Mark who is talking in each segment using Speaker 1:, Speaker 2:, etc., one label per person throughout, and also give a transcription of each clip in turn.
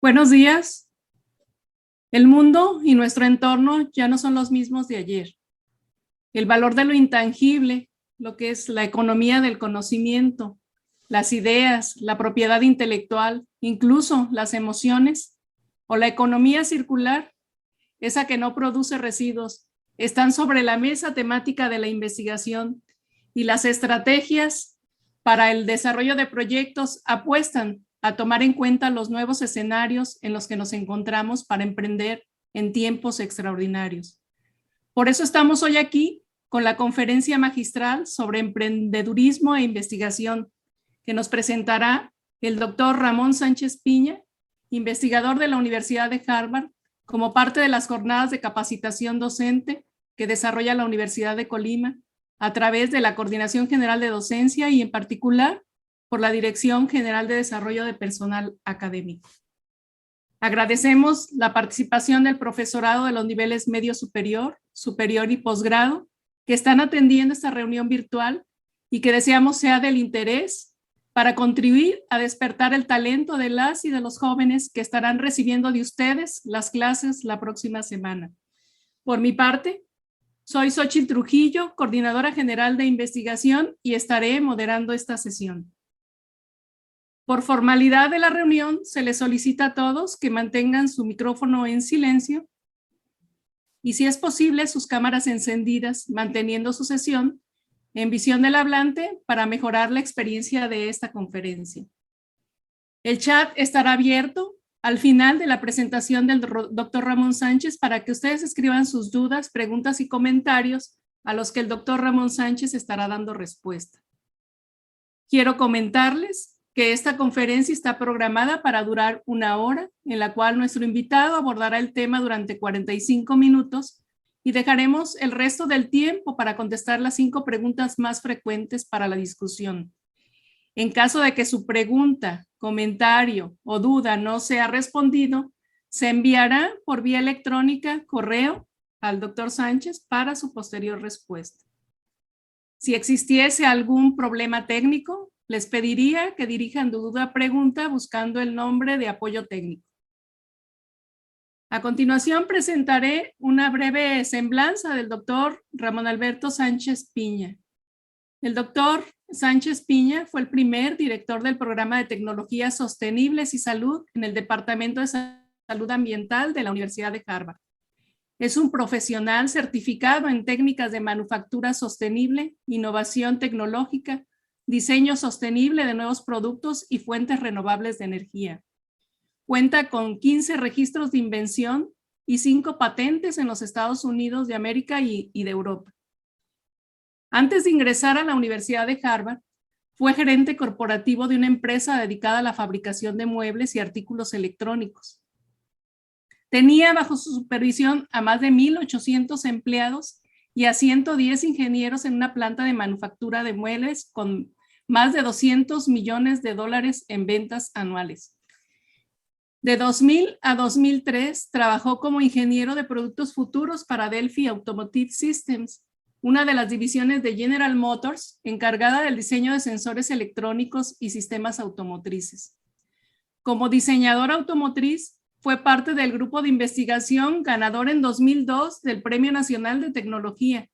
Speaker 1: Buenos días. El mundo y nuestro entorno ya no son los mismos de ayer. El valor de lo intangible, lo que es la economía del conocimiento, las ideas, la propiedad intelectual, incluso las emociones, o la economía circular, esa que no produce residuos, están sobre la mesa temática de la investigación y las estrategias para el desarrollo de proyectos apuestan a tomar en cuenta los nuevos escenarios en los que nos encontramos para emprender en tiempos extraordinarios. Por eso estamos hoy aquí con la conferencia magistral sobre emprendedurismo e investigación que nos presentará el doctor Ramón Sánchez Piña, investigador de la Universidad de Harvard, como parte de las jornadas de capacitación docente que desarrolla la Universidad de Colima a través de la Coordinación General de Docencia y en particular por la Dirección General de Desarrollo de Personal Académico. Agradecemos la participación del profesorado de los niveles medio superior, superior y posgrado que están atendiendo esta reunión virtual y que deseamos sea del interés para contribuir a despertar el talento de las y de los jóvenes que estarán recibiendo de ustedes las clases la próxima semana. Por mi parte, soy Xochitl Trujillo, coordinadora general de investigación y estaré moderando esta sesión. Por formalidad de la reunión, se les solicita a todos que mantengan su micrófono en silencio y, si es posible, sus cámaras encendidas, manteniendo su sesión en visión del hablante para mejorar la experiencia de esta conferencia. El chat estará abierto al final de la presentación del doctor Ramón Sánchez para que ustedes escriban sus dudas, preguntas y comentarios a los que el doctor Ramón Sánchez estará dando respuesta. Quiero comentarles que esta conferencia está programada para durar 1 hora, en la cual nuestro invitado abordará el tema durante 45 minutos y dejaremos el resto del tiempo para contestar las 5 preguntas más frecuentes para la discusión. En caso de que su pregunta, comentario o duda no sea respondido, se enviará por vía electrónica, correo, al doctor Sánchez para su posterior respuesta. Si existiese algún problema técnico, les pediría que dirijan su duda pregunta buscando el nombre de apoyo técnico. A continuación presentaré una breve semblanza del doctor Ramón Alberto Sánchez Piña. El doctor Sánchez Piña fue el primer director del programa de tecnologías sostenibles y salud en el Departamento de Salud Ambiental de la Universidad de Harvard. Es un profesional certificado en técnicas de manufactura sostenible, innovación tecnológica, diseño sostenible de nuevos productos y fuentes renovables de energía. Cuenta con 15 registros de invención y 5 patentes en los Estados Unidos de América y de Europa. Antes de ingresar a la Universidad de Harvard, fue gerente corporativo de una empresa dedicada a la fabricación de muebles y artículos electrónicos. Tenía bajo su supervisión a más de 1,800 empleados y a 110 ingenieros en una planta de manufactura de muebles con más de $200 millones en ventas anuales. De 2000 a 2003 trabajó como ingeniero de productos futuros para Delphi Automotive Systems, una de las divisiones de General Motors encargada del diseño de sensores electrónicos y sistemas automotrices. Como diseñador automotriz, fue parte del grupo de investigación ganador en 2002 del Premio Nacional de Tecnología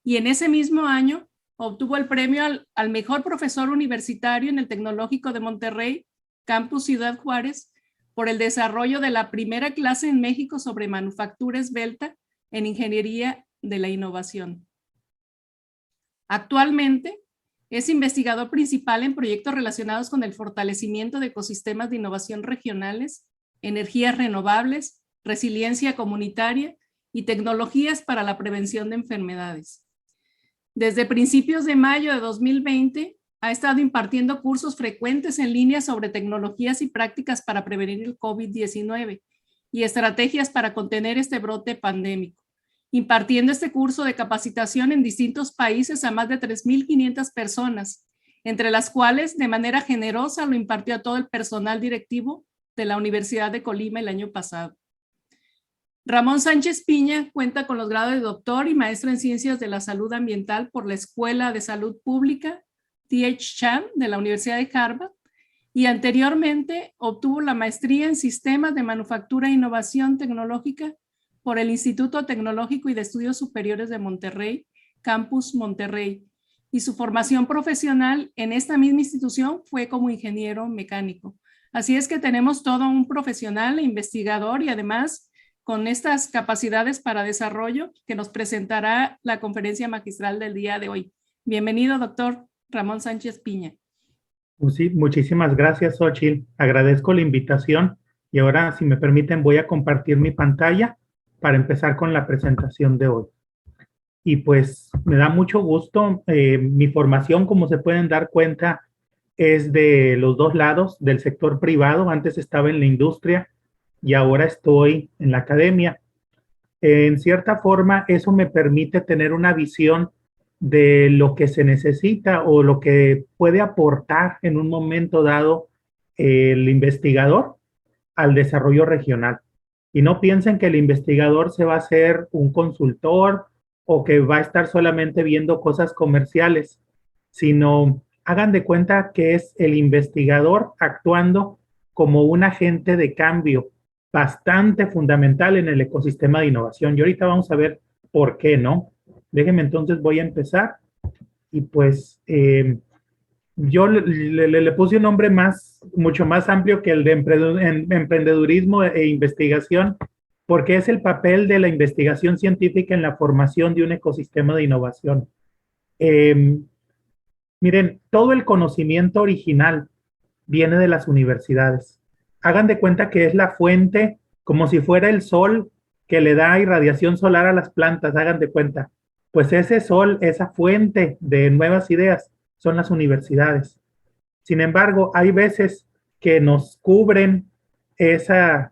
Speaker 1: y en ese mismo año obtuvo el premio al mejor profesor universitario en el Tecnológico de Monterrey, Campus Ciudad Juárez, por el desarrollo de la primera clase en México sobre manufactura esbelta en ingeniería de la innovación. Actualmente es investigador principal en proyectos relacionados con el fortalecimiento de ecosistemas de innovación regionales, energías renovables, resiliencia comunitaria y tecnologías para la prevención de enfermedades. Desde principios de mayo de 2020, ha estado impartiendo cursos frecuentes en línea sobre tecnologías y prácticas para prevenir el COVID-19 y estrategias para contener este brote pandémico, impartiendo este curso de capacitación en distintos países a más de 3,500 personas, entre las cuales de manera generosa lo impartió a todo el personal directivo de la Universidad de Colima el año pasado. Ramón Sánchez Piña cuenta con los grados de doctor y maestro en Ciencias de la Salud Ambiental por la Escuela de Salud Pública T.H. Chan de la Universidad de Harvard y anteriormente obtuvo la maestría en Sistemas de Manufactura e Innovación Tecnológica por el Instituto Tecnológico y de Estudios Superiores de Monterrey, Campus Monterrey, y su formación profesional en esta misma institución fue como ingeniero mecánico. Así es que tenemos todo un profesional e investigador y además con estas capacidades para desarrollo que nos presentará la conferencia magistral del día de hoy. Bienvenido, doctor Ramón Sánchez Piña.
Speaker 2: Pues sí, muchísimas gracias, Xochitl. Agradezco la invitación y ahora, si me permiten, voy a compartir mi pantalla para empezar con la presentación de hoy. Y pues me da mucho gusto. Mi formación, como se pueden dar cuenta, es de los dos lados, del sector privado. Antes estaba en la industria y ahora estoy en la academia. En cierta forma, eso me permite tener una visión de lo que se necesita o lo que puede aportar en un momento dado el investigador al desarrollo regional. Y no piensen que el investigador se va a hacer un consultor o que va a estar solamente viendo cosas comerciales, sino hagan de cuenta que es el investigador actuando como un agente de cambio bastante fundamental en el ecosistema de innovación. Y ahorita vamos a ver por qué, ¿no? Déjenme entonces, voy a empezar. Y pues yo le puse un nombre mucho más amplio que el de emprendedurismo e investigación, porque es el papel de la investigación científica en la formación de un ecosistema de innovación. Miren, todo el conocimiento original viene de las universidades. Hagan de cuenta que es la fuente, como si fuera el sol que le da irradiación solar a las plantas, hagan de cuenta. Pues ese sol, esa fuente de nuevas ideas, son las universidades. Sin embargo, hay veces que nos cubren esa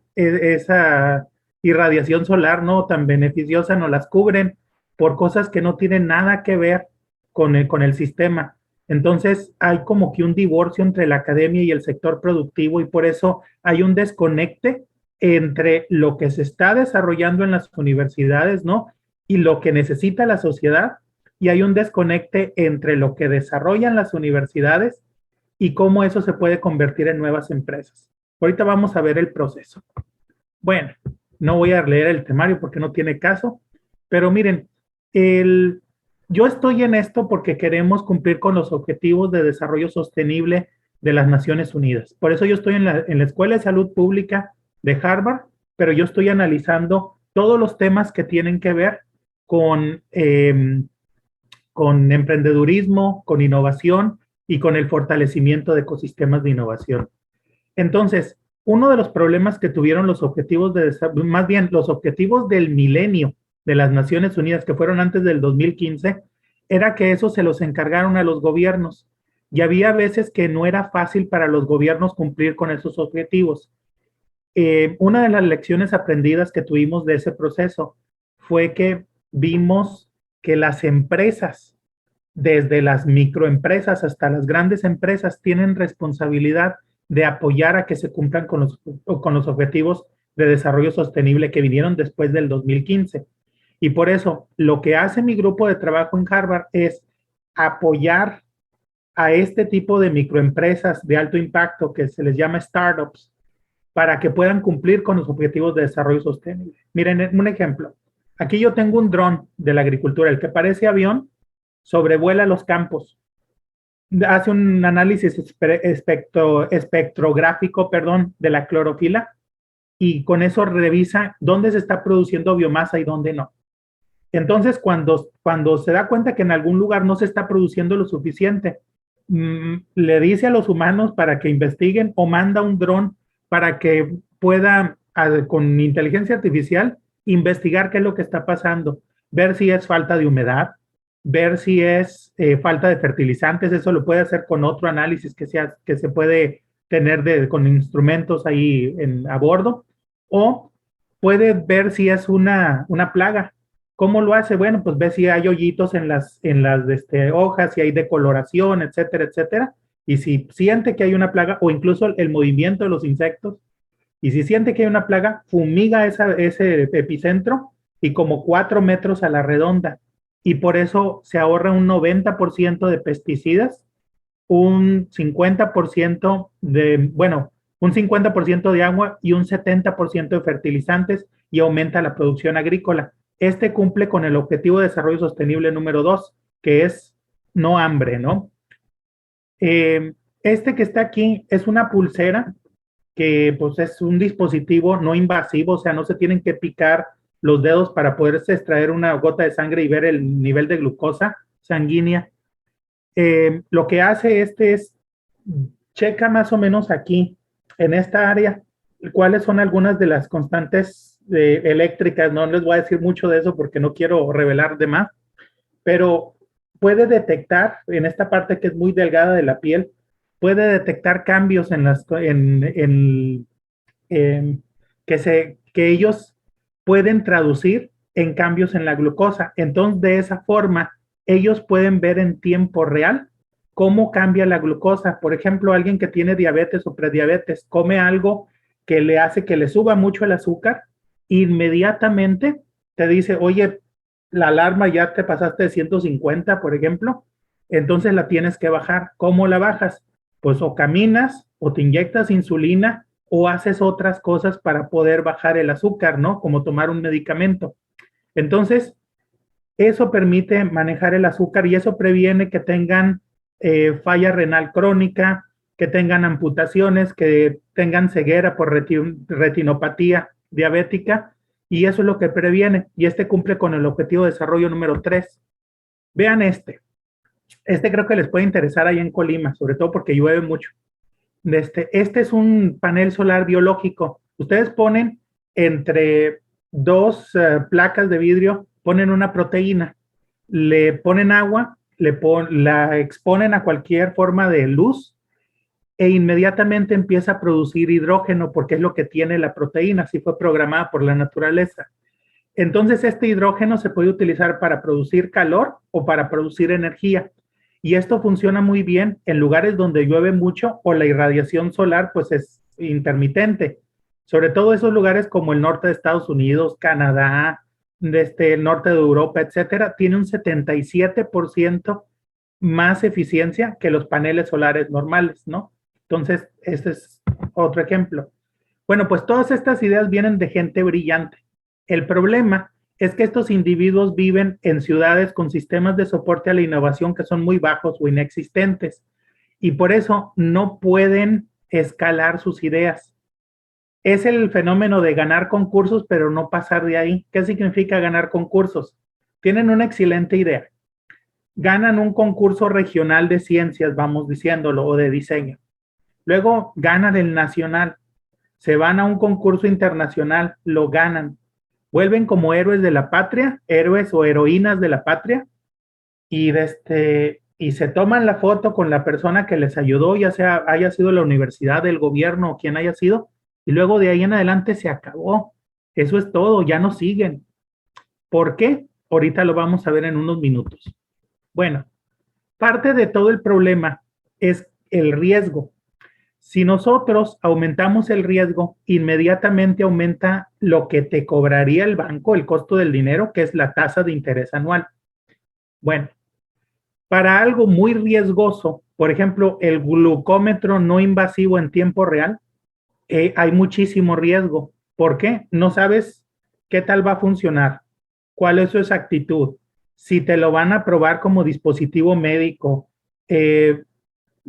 Speaker 2: irradiación solar no tan beneficiosa, nos las cubren por cosas que no tienen nada que ver con el sistema. Entonces hay como que un divorcio entre la academia y el sector productivo y por eso hay un desconecte entre lo que se está desarrollando en las universidades, ¿no? Y lo que necesita la sociedad, y hay un desconecte entre lo que desarrollan las universidades y cómo eso se puede convertir en nuevas empresas. Ahorita vamos a ver el proceso. Bueno, no voy a leer el temario porque no tiene caso, pero miren, yo estoy en esto porque queremos cumplir con los objetivos de desarrollo sostenible de las Naciones Unidas. Por eso yo estoy en la Escuela de Salud Pública de Harvard, pero yo estoy analizando todos los temas que tienen que ver con emprendedurismo, con innovación y con el fortalecimiento de ecosistemas de innovación. Entonces, uno de los problemas que tuvieron los objetivos más bien los objetivos del milenio de las Naciones Unidas, que fueron antes del 2015, era que eso se los encargaron a los gobiernos. Y había veces que no era fácil para los gobiernos cumplir con esos objetivos. Una de las lecciones aprendidas que tuvimos de ese proceso fue que vimos que las empresas, desde las microempresas hasta las grandes empresas, tienen responsabilidad de apoyar a que se cumplan con los objetivos de desarrollo sostenible que vinieron después del 2015. Y por eso, lo que hace mi grupo de trabajo en Harvard es apoyar a este tipo de microempresas de alto impacto que se les llama startups para que puedan cumplir con los objetivos de desarrollo sostenible. Miren, un ejemplo. Aquí yo tengo un dron de la agricultura, el que parece avión, sobrevuela los campos, hace un análisis espectrográfico, de la clorofila y con eso revisa dónde se está produciendo biomasa y dónde no. Entonces, cuando se da cuenta que en algún lugar no se está produciendo lo suficiente, le dice a los humanos para que investiguen o manda un dron para que pueda, con inteligencia artificial, investigar qué es lo que está pasando, ver si es falta de humedad, ver si es falta de fertilizantes. Eso lo puede hacer con otro análisis que se puede tener con instrumentos ahí a bordo, o puede ver si es una plaga. ¿Cómo lo hace? Bueno, pues ve si hay hoyitos en las hojas, si hay decoloración, etcétera, etcétera. Y si siente que hay una plaga, o incluso el movimiento de los insectos, y si siente que hay una plaga, fumiga ese epicentro y como 4 metros a la redonda. Y por eso se ahorra un 90% de pesticidas un 50% un 50% de agua y un 70% de fertilizantes y aumenta la producción agrícola. Este cumple con el Objetivo de Desarrollo Sostenible número 2, que es no hambre, ¿no? Este que está aquí es una pulsera que pues es un dispositivo no invasivo, o sea, no se tienen que picar los dedos para poderse extraer una gota de sangre y ver el nivel de glucosa sanguínea. Lo que hace es checa más o menos aquí, en esta área, cuáles son algunas de las constantes eléctricas. No les voy a decir mucho de eso porque no quiero revelar de más, pero puede detectar en esta parte que es muy delgada de la piel, puede detectar cambios que ellos pueden traducir en cambios en la glucosa. Entonces, de esa forma, ellos pueden ver en tiempo real cómo cambia la glucosa. Por ejemplo, alguien que tiene diabetes o prediabetes come algo que le hace que le suba mucho el azúcar, inmediatamente te dice, oye, la alarma ya te pasaste de 150, por ejemplo, entonces la tienes que bajar. ¿Cómo la bajas? Pues o caminas o te inyectas insulina o haces otras cosas para poder bajar el azúcar, ¿no? Como tomar un medicamento. Entonces, eso permite manejar el azúcar y eso previene que tengan falla renal crónica, que tengan amputaciones, que tengan ceguera por retinopatía diabética, y eso es lo que previene, y este cumple con el Objetivo de Desarrollo número 3. Vean este creo que les puede interesar ahí en Colima, sobre todo porque llueve mucho. Este es un panel solar biológico. Ustedes ponen entre dos placas de vidrio, ponen una proteína, le ponen agua, la exponen a cualquier forma de luz e inmediatamente empieza a producir hidrógeno porque es lo que tiene la proteína, así fue programada por la naturaleza. Entonces este hidrógeno se puede utilizar para producir calor o para producir energía. Y esto funciona muy bien en lugares donde llueve mucho o la irradiación solar pues es intermitente. Sobre todo esos lugares como el norte de Estados Unidos, Canadá, el norte de Europa, etcétera, tiene un 77% más eficiencia que los paneles solares normales, ¿no? Entonces, este es otro ejemplo. Bueno, pues todas estas ideas vienen de gente brillante. El problema es que estos individuos viven en ciudades con sistemas de soporte a la innovación que son muy bajos o inexistentes y por eso no pueden escalar sus ideas. Es el fenómeno de ganar concursos pero no pasar de ahí. ¿Qué significa ganar concursos? Tienen una excelente idea. Ganan un concurso regional de ciencias, vamos diciéndolo, o de diseño. Luego ganan el nacional. Se van a un concurso internacional, lo ganan. Vuelven como héroes de la patria, héroes o heroínas de la patria, y se toman la foto con la persona que les ayudó, ya sea haya sido la universidad, el gobierno o quien haya sido, y luego de ahí en adelante se acabó. Eso es todo, ya no siguen. ¿Por qué? Ahorita lo vamos a ver en unos minutos. Bueno, parte de todo el problema es el riesgo. Si nosotros aumentamos el riesgo, inmediatamente aumenta lo que te cobraría el banco, el costo del dinero, que es la tasa de interés anual. Bueno, para algo muy riesgoso, por ejemplo, el glucómetro no invasivo en tiempo real, hay muchísimo riesgo. ¿Por qué? No sabes qué tal va a funcionar, cuál es su exactitud, si te lo van a probar como dispositivo médico,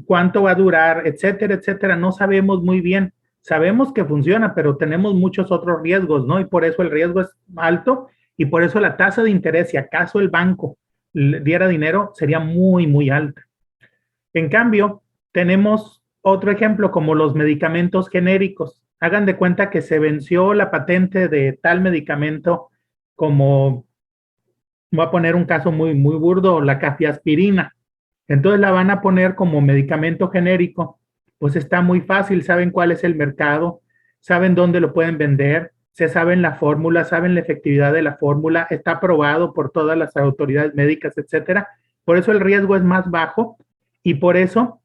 Speaker 2: cuánto va a durar, etcétera, etcétera. No sabemos muy bien. Sabemos que funciona, pero tenemos muchos otros riesgos, ¿no? Y por eso el riesgo es alto y por eso la tasa de interés, si acaso el banco diera dinero, sería muy, muy alta. En cambio, tenemos otro ejemplo como los medicamentos genéricos. Hagan de cuenta que se venció la patente de tal medicamento como, voy a poner un caso muy, muy burdo, la cafeaspirina. Entonces la van a poner como medicamento genérico. Pues está muy fácil, saben cuál es el mercado, saben dónde lo pueden vender, se saben la fórmula, saben la efectividad de la fórmula, está aprobado por todas las autoridades médicas, etcétera. Por eso el riesgo es más bajo y por eso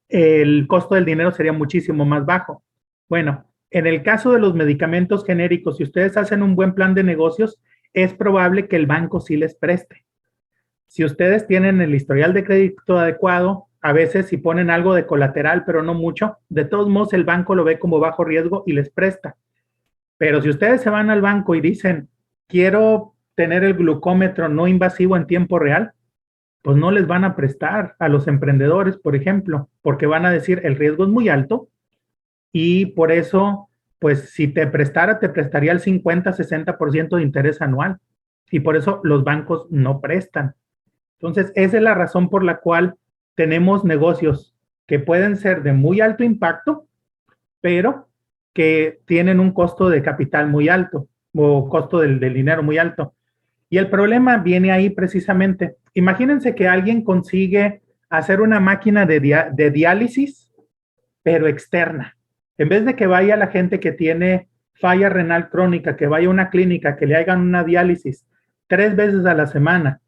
Speaker 2: el costo del dinero sería muchísimo más bajo. Bueno, en el caso de los medicamentos genéricos, si ustedes hacen un buen plan de negocios, es probable que el banco sí les preste. Si ustedes tienen el historial de crédito adecuado, a veces si ponen algo de colateral, pero no mucho, de todos modos el banco lo ve como bajo riesgo y les presta. Pero si ustedes se van al banco y dicen, quiero tener el glucómetro no invasivo en tiempo real, pues no les van a prestar a los emprendedores, por ejemplo, porque van a decir, el riesgo es muy alto y por eso, pues si te prestara, te prestaría el 50-60% de interés anual. Y por eso los bancos no prestan. Entonces, esa es la razón por la cual tenemos negocios que pueden ser de muy alto impacto, pero que tienen un costo de capital muy alto o costo del dinero muy alto. Y el problema viene ahí precisamente. Imagínense que alguien consigue hacer una máquina de diálisis, pero externa. En vez de que vaya la gente que tiene falla renal crónica, que vaya a una clínica, que le hagan una diálisis 3 veces a la semana,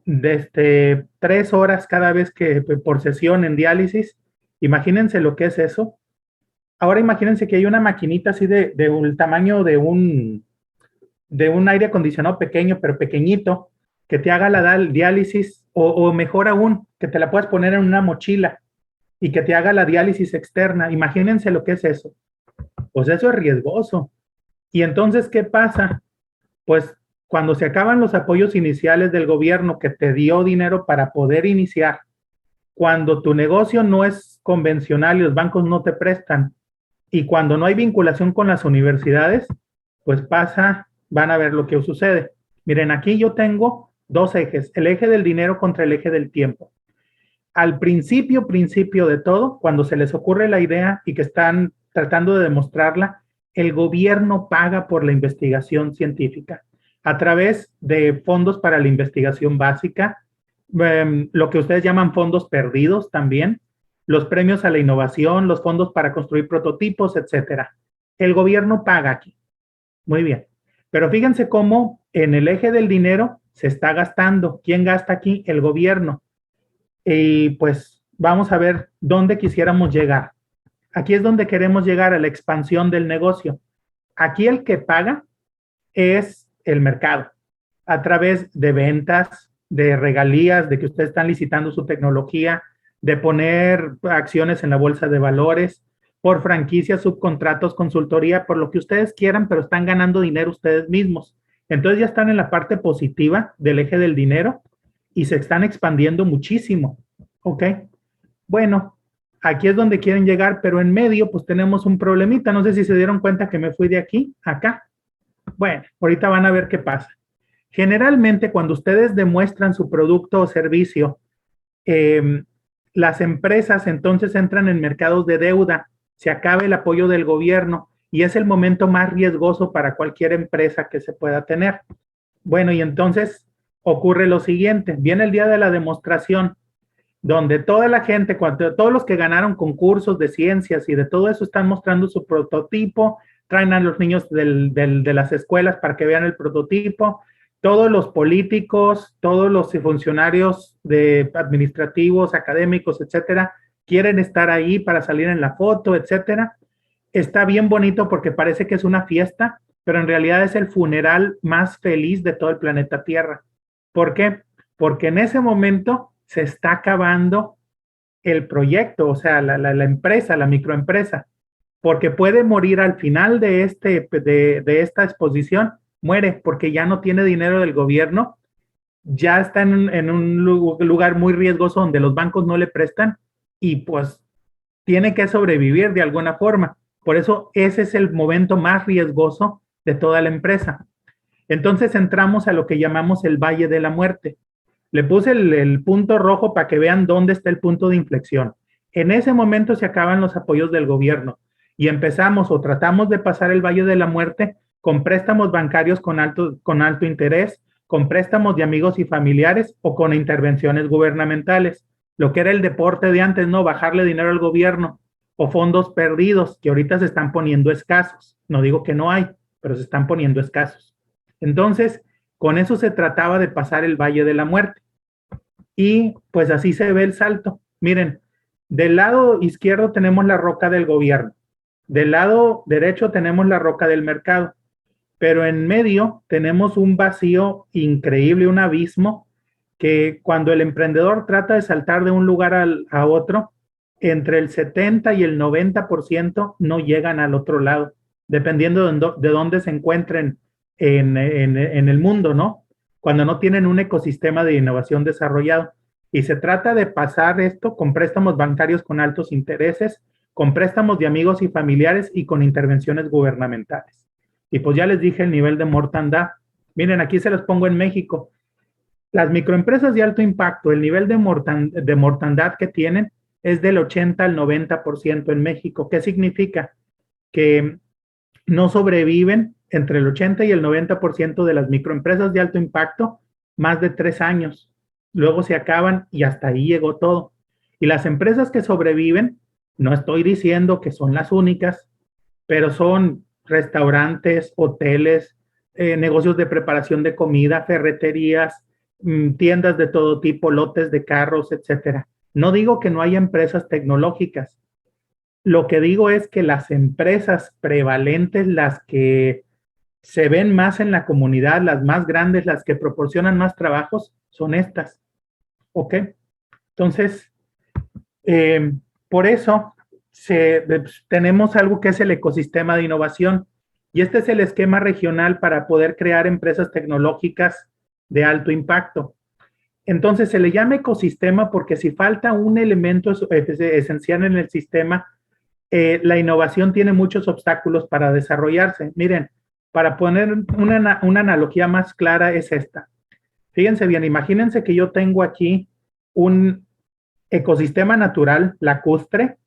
Speaker 2: desde 3 horas cada vez que por sesión en diálisis, imagínense lo que es eso. Ahora imagínense que hay una maquinita así de un tamaño de un aire acondicionado pequeño, pero pequeñito, que te haga la diálisis, o mejor aún, que te la puedas poner en una mochila y que te haga la diálisis externa. Imagínense lo que es eso. Pues eso es riesgoso. Y entonces, ¿qué pasa? Pues cuando se acaban los apoyos iniciales del gobierno que te dio dinero para poder iniciar, cuando tu negocio no es convencional y los bancos no te prestan, y cuando no hay vinculación con las universidades, pues van a ver lo que sucede. Miren, aquí yo tengo 2 ejes, el eje del dinero contra el eje del tiempo. Al principio de todo, cuando se les ocurre la idea y que están tratando de demostrarla, el gobierno paga por la investigación científica a través de fondos para la investigación básica, lo que ustedes llaman fondos perdidos también, los premios a la innovación, los fondos para construir prototipos, etcétera. El gobierno paga aquí. Muy bien. Pero fíjense cómo en el eje del dinero se está gastando. ¿Quién gasta aquí? El gobierno. Y pues vamos a ver dónde quisiéramos llegar. Aquí es donde queremos llegar, a la expansión del negocio. Aquí el que paga es el mercado, a través de ventas, de regalías, de que ustedes están licitando su tecnología, de poner acciones en la bolsa de valores, por franquicias, subcontratos, consultoría, por lo que ustedes quieran, pero están ganando dinero ustedes mismos. Entonces ya están en la parte positiva del eje del dinero y se están expandiendo muchísimo. ¿Ok? Bueno, aquí es donde quieren llegar, pero en medio pues tenemos un problemita. No sé si se dieron cuenta que me fui de aquí a acá. Bueno, ahorita van a ver qué pasa. Generalmente cuando ustedes demuestran su producto o servicio, las empresas entonces entran en mercados de deuda, se acaba el apoyo del gobierno y es el momento más riesgoso para cualquier empresa que se pueda tener. Bueno, y entonces ocurre lo siguiente, viene el día de la demostración, donde toda la gente, todos los que ganaron concursos de ciencias y de todo eso están mostrando su prototipo, traen a los niños de las escuelas para que vean el prototipo, todos los políticos, todos los funcionarios administrativos, académicos, etcétera, quieren estar ahí para salir en la foto, etcétera. Está bien bonito porque parece que es una fiesta, pero en realidad es el funeral más feliz de todo el planeta Tierra. ¿Por qué? Porque en ese momento se está acabando el proyecto, o sea, la empresa, la microempresa, porque puede morir al final de esta exposición, muere porque ya no tiene dinero del gobierno, ya está en un lugar muy riesgoso donde los bancos no le prestan y pues tiene que sobrevivir de alguna forma. Por eso ese es el momento más riesgoso de toda la empresa. Entonces entramos a lo que llamamos el Valle de la Muerte. Le puse el punto rojo para que vean dónde está el punto de inflexión. En ese momento se acaban los apoyos del gobierno y empezamos o tratamos de pasar el Valle de la Muerte con préstamos bancarios con alto interés, con préstamos de amigos y familiares o con intervenciones gubernamentales. Lo que era el deporte de antes, no bajarle dinero al gobierno o fondos perdidos que ahorita se están poniendo escasos. No digo que no hay, pero se están poniendo escasos. Entonces, con eso se trataba de pasar el Valle de la Muerte. Y pues así se ve el salto. Miren, del lado izquierdo tenemos la roca del gobierno. Del lado derecho tenemos la roca del mercado. Pero en medio tenemos un vacío increíble, un abismo que cuando el emprendedor trata de saltar de un lugar a otro, entre el 70 y el 90% no llegan al otro lado, dependiendo de dónde se encuentren en el mundo, ¿no? Cuando no tienen un ecosistema de innovación desarrollado. Y se trata de pasar esto con préstamos bancarios con altos intereses, con préstamos de amigos y familiares y con intervenciones gubernamentales. Y pues ya les dije el nivel de mortandad. Miren, aquí se los pongo en México. Las microempresas de alto impacto, el nivel de mortandad que tienen es del 80 al 90% en México. ¿Qué significa? Que no sobreviven entre el 80 y el 90% de las microempresas de alto impacto más de 3 años. Luego se acaban y hasta ahí llegó todo. Y las empresas que sobreviven, no estoy diciendo que son las únicas, pero son restaurantes, hoteles, negocios de preparación de comida, ferreterías, tiendas de todo tipo, lotes de carros, etcétera. No digo que no haya empresas tecnológicas. Lo que digo es que las empresas prevalentes, las que se ven más en la comunidad, las más grandes, las que proporcionan más trabajos, son estas. ¿Ok? Entonces, por eso tenemos algo que es el ecosistema de innovación y este es el esquema regional para poder crear empresas tecnológicas de alto impacto. Entonces se le llama ecosistema porque si falta un elemento esencial en el sistema, la innovación tiene muchos obstáculos para desarrollarse. Miren, para poner una analogía más clara es esta. Fíjense bien, imagínense que yo tengo aquí un ecosistema natural lacustre,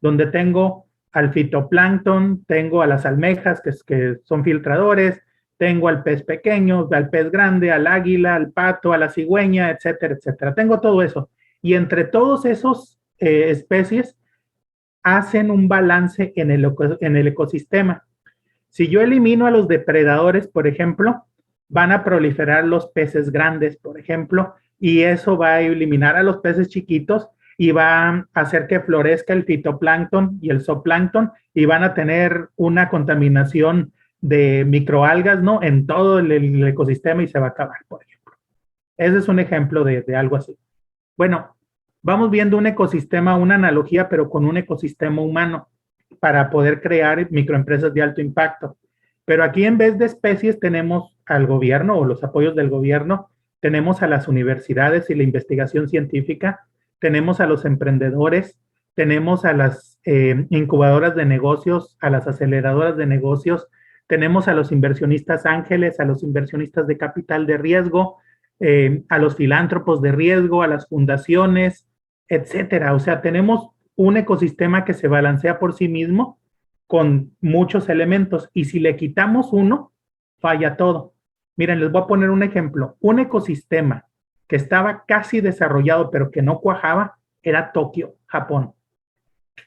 Speaker 2: donde tengo al fitoplancton, tengo a las almejas, que son filtradores, tengo al pez pequeño, al pez grande, al águila, al pato, a la cigüeña, etcétera, etcétera. Tengo todo eso. Y entre todos esos especies hacen un balance en el ecosistema. Si yo elimino a los depredadores, por ejemplo, van a proliferar los peces grandes, por ejemplo, y eso va a eliminar a los peces chiquitos y va a hacer que florezca el fitoplancton y el zooplancton y van a tener una contaminación de microalgas, ¿no? En todo el ecosistema y se va a acabar, por ejemplo. Ese es un ejemplo de algo así. Bueno, vamos viendo un ecosistema, una analogía, pero con un ecosistema humano para poder crear microempresas de alto impacto. Pero aquí en vez de especies tenemos al gobierno o los apoyos del gobierno, tenemos a las universidades y la investigación científica, tenemos a los emprendedores, tenemos a las incubadoras de negocios, a las aceleradoras de negocios, tenemos a los inversionistas ángeles, a los inversionistas de capital de riesgo, a los filántropos de riesgo, a las fundaciones, etcétera. O sea, tenemos un ecosistema que se balancea por sí mismo con muchos elementos y si le quitamos uno, falla todo. Miren, les voy a poner un ejemplo. Un ecosistema que estaba casi desarrollado pero que no cuajaba era Tokio, Japón.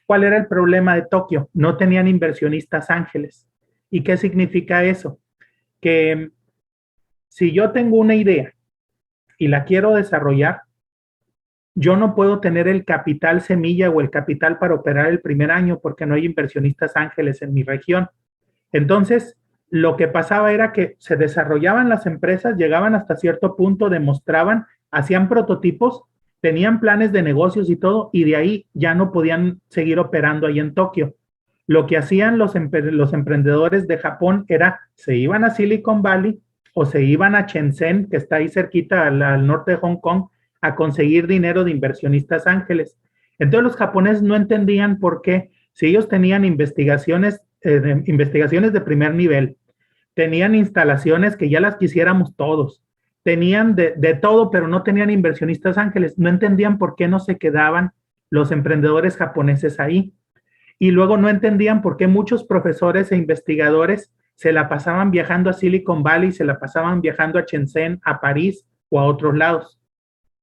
Speaker 2: ¿Cuál era el problema de Tokio? No tenían inversionistas ángeles. ¿Y qué significa eso? Que si yo tengo una idea y la quiero desarrollar, yo no puedo tener el capital semilla o el capital para operar el primer año porque no hay inversionistas ángeles en mi región. Entonces, lo que pasaba era que se desarrollaban las empresas, llegaban hasta cierto punto, demostraban, hacían prototipos, tenían planes de negocios y todo, y de ahí ya no podían seguir operando ahí en Tokio. Lo que hacían los emprendedores de Japón era, se iban a Silicon Valley o se iban a Shenzhen, que está ahí cerquita al norte de Hong Kong, a conseguir dinero de inversionistas ángeles. Entonces los japoneses no entendían por qué, si ellos tenían investigaciones de primer nivel, tenían instalaciones que ya las quisiéramos todos, tenían de todo, pero no tenían inversionistas ángeles, no entendían por qué no se quedaban los emprendedores japoneses ahí. Y luego no entendían por qué muchos profesores e investigadores se la pasaban viajando a Silicon Valley, se la pasaban viajando a Shenzhen, a París o a otros lados.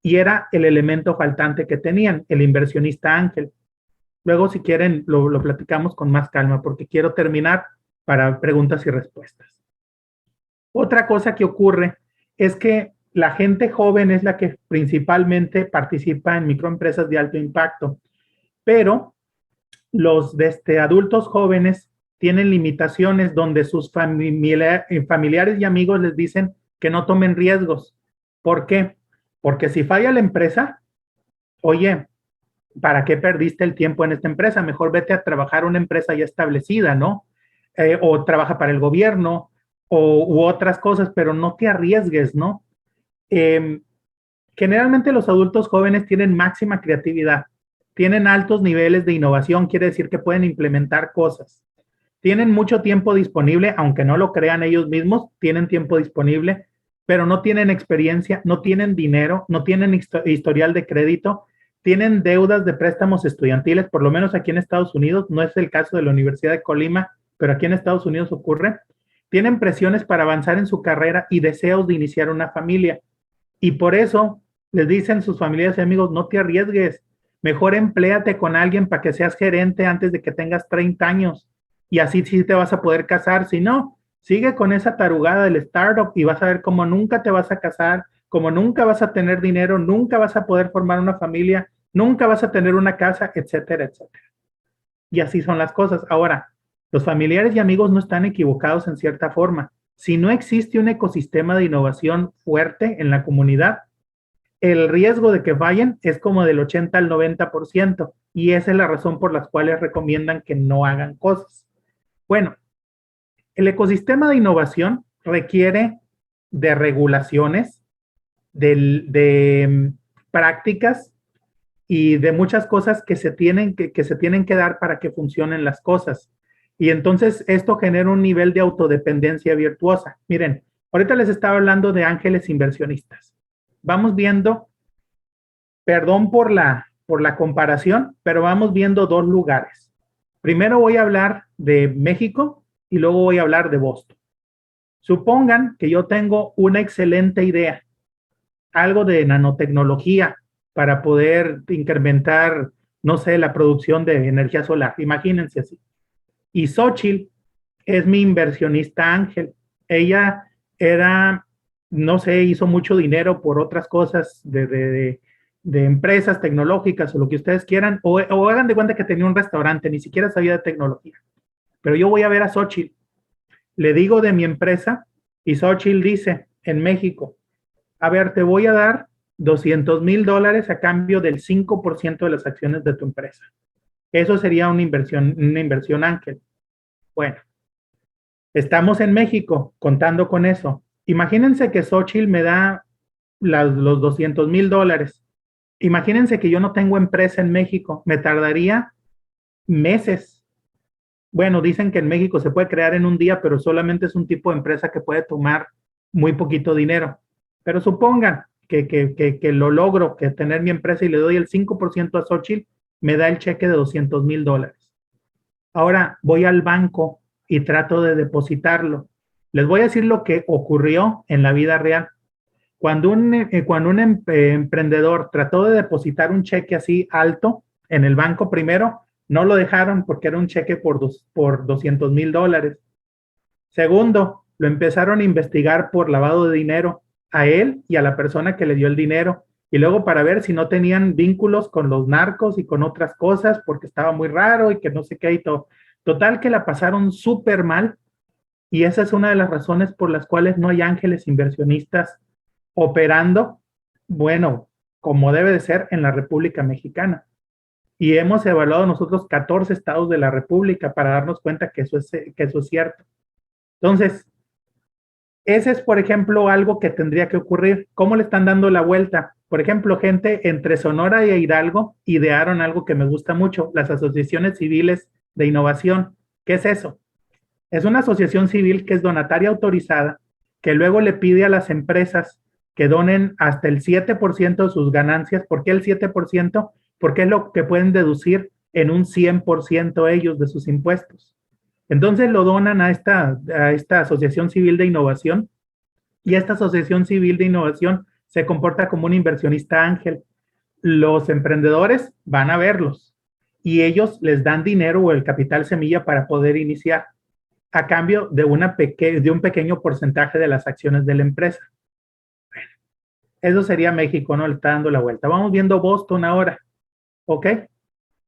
Speaker 2: Y era el elemento faltante que tenían, el inversionista ángel. Luego, si quieren, lo platicamos con más calma, porque quiero terminar para preguntas y respuestas. Otra cosa que ocurre es que la gente joven es la que principalmente participa en microempresas de alto impacto, pero los adultos jóvenes tienen limitaciones donde sus familiares y amigos les dicen que no tomen riesgos. ¿Por qué? Porque si falla la empresa, oye, ¿para qué perdiste el tiempo en esta empresa? Mejor vete a trabajar en una empresa ya establecida, ¿no? O trabaja para el gobierno u otras cosas, pero no te arriesgues, ¿no? Eh, Generalmente los adultos jóvenes tienen máxima creatividad, tienen altos niveles de innovación, quiere decir que pueden implementar cosas. Tienen mucho tiempo disponible, aunque no lo crean ellos mismos, tienen tiempo disponible, pero no tienen experiencia, no tienen dinero, no tienen historial de crédito, tienen deudas de préstamos estudiantiles, por lo menos aquí en Estados Unidos, no es el caso de la Universidad de Colima, pero aquí en Estados Unidos ocurre. Tienen presiones para avanzar en su carrera y deseos de iniciar una familia. Y por eso les dicen sus familiares y amigos, no te arriesgues, mejor empléate con alguien para que seas gerente antes de que tengas 30 años y así sí te vas a poder casar. Si no, sigue con esa tarugada del startup y vas a ver cómo nunca te vas a casar, cómo nunca vas a tener dinero, nunca vas a poder formar una familia, nunca vas a tener una casa, etcétera, etcétera. Y así son las cosas. Ahora, los familiares y amigos no están equivocados en cierta forma. Si no existe un ecosistema de innovación fuerte en la comunidad, el riesgo de que fallen es como del 80 al 90%, y esa es la razón por la cual recomiendan que no hagan cosas. Bueno, el ecosistema de innovación requiere de regulaciones, de prácticas y de muchas cosas que se tienen que dar para que funcionen las cosas. Y entonces esto genera un nivel de autodependencia virtuosa. Miren, ahorita les estaba hablando de ángeles inversionistas. Vamos viendo, perdón por la comparación, pero vamos viendo dos lugares. Primero voy a hablar de México y luego voy a hablar de Boston. Supongan que yo tengo una excelente idea, algo de nanotecnología para poder incrementar, no sé, la producción de energía solar. Imagínense así. Y Xochitl es mi inversionista ángel. Ella era, no sé, hizo mucho dinero por otras cosas de empresas tecnológicas o lo que ustedes quieran, o hagan de cuenta que tenía un restaurante, ni siquiera sabía de tecnología. Pero yo voy a ver a Xochitl, le digo de mi empresa y Xochitl dice en México, a ver, te voy a dar $200,000 a cambio del 5% de las acciones de tu empresa. Eso sería una inversión ángel. Bueno, estamos en México contando con eso. Imagínense que Xochitl me da los $200,000. Imagínense que yo no tengo empresa en México, me tardaría meses. Bueno, dicen que en México se puede crear en un día, pero solamente es un tipo de empresa que puede tomar muy poquito dinero. Pero supongan que lo logro, que tener mi empresa y le doy el 5% a Xochitl, me da el cheque de $200,000. Ahora voy al banco y trato de depositarlo. Les voy a decir lo que ocurrió en la vida real. Cuando un emprendedor trató de depositar un cheque así alto en el banco primero, no lo dejaron porque era un cheque por $200,000. Segundo, lo empezaron a investigar por lavado de dinero a él y a la persona que le dio el dinero. Y luego para ver si no tenían vínculos con los narcos y con otras cosas, porque estaba muy raro y que no sé qué y todo. Total que la pasaron súper mal. Y esa es una de las razones por las cuales no hay ángeles inversionistas operando, bueno, como debe de ser en la República Mexicana. Y hemos evaluado nosotros 14 estados de la República para darnos cuenta que eso es cierto. Entonces, ese es, por ejemplo, algo que tendría que ocurrir. ¿Cómo le están dando la vuelta? Por ejemplo, gente entre Sonora y Hidalgo idearon algo que me gusta mucho, las asociaciones civiles de innovación. ¿Qué es eso? Es una asociación civil que es donataria autorizada, que luego le pide a las empresas que donen hasta el 7% de sus ganancias. ¿Por qué el 7%? Porque es lo que pueden deducir en un 100% ellos de sus impuestos. Entonces lo donan a esta Asociación Civil de Innovación, y esta Asociación Civil de Innovación se comporta como un inversionista ángel. Los emprendedores van a verlos y ellos les dan dinero o el capital semilla para poder iniciar a cambio de un pequeño porcentaje de las acciones de la empresa. Eso sería México, ¿no? Le está dando la vuelta. Vamos viendo Boston ahora, ¿ok?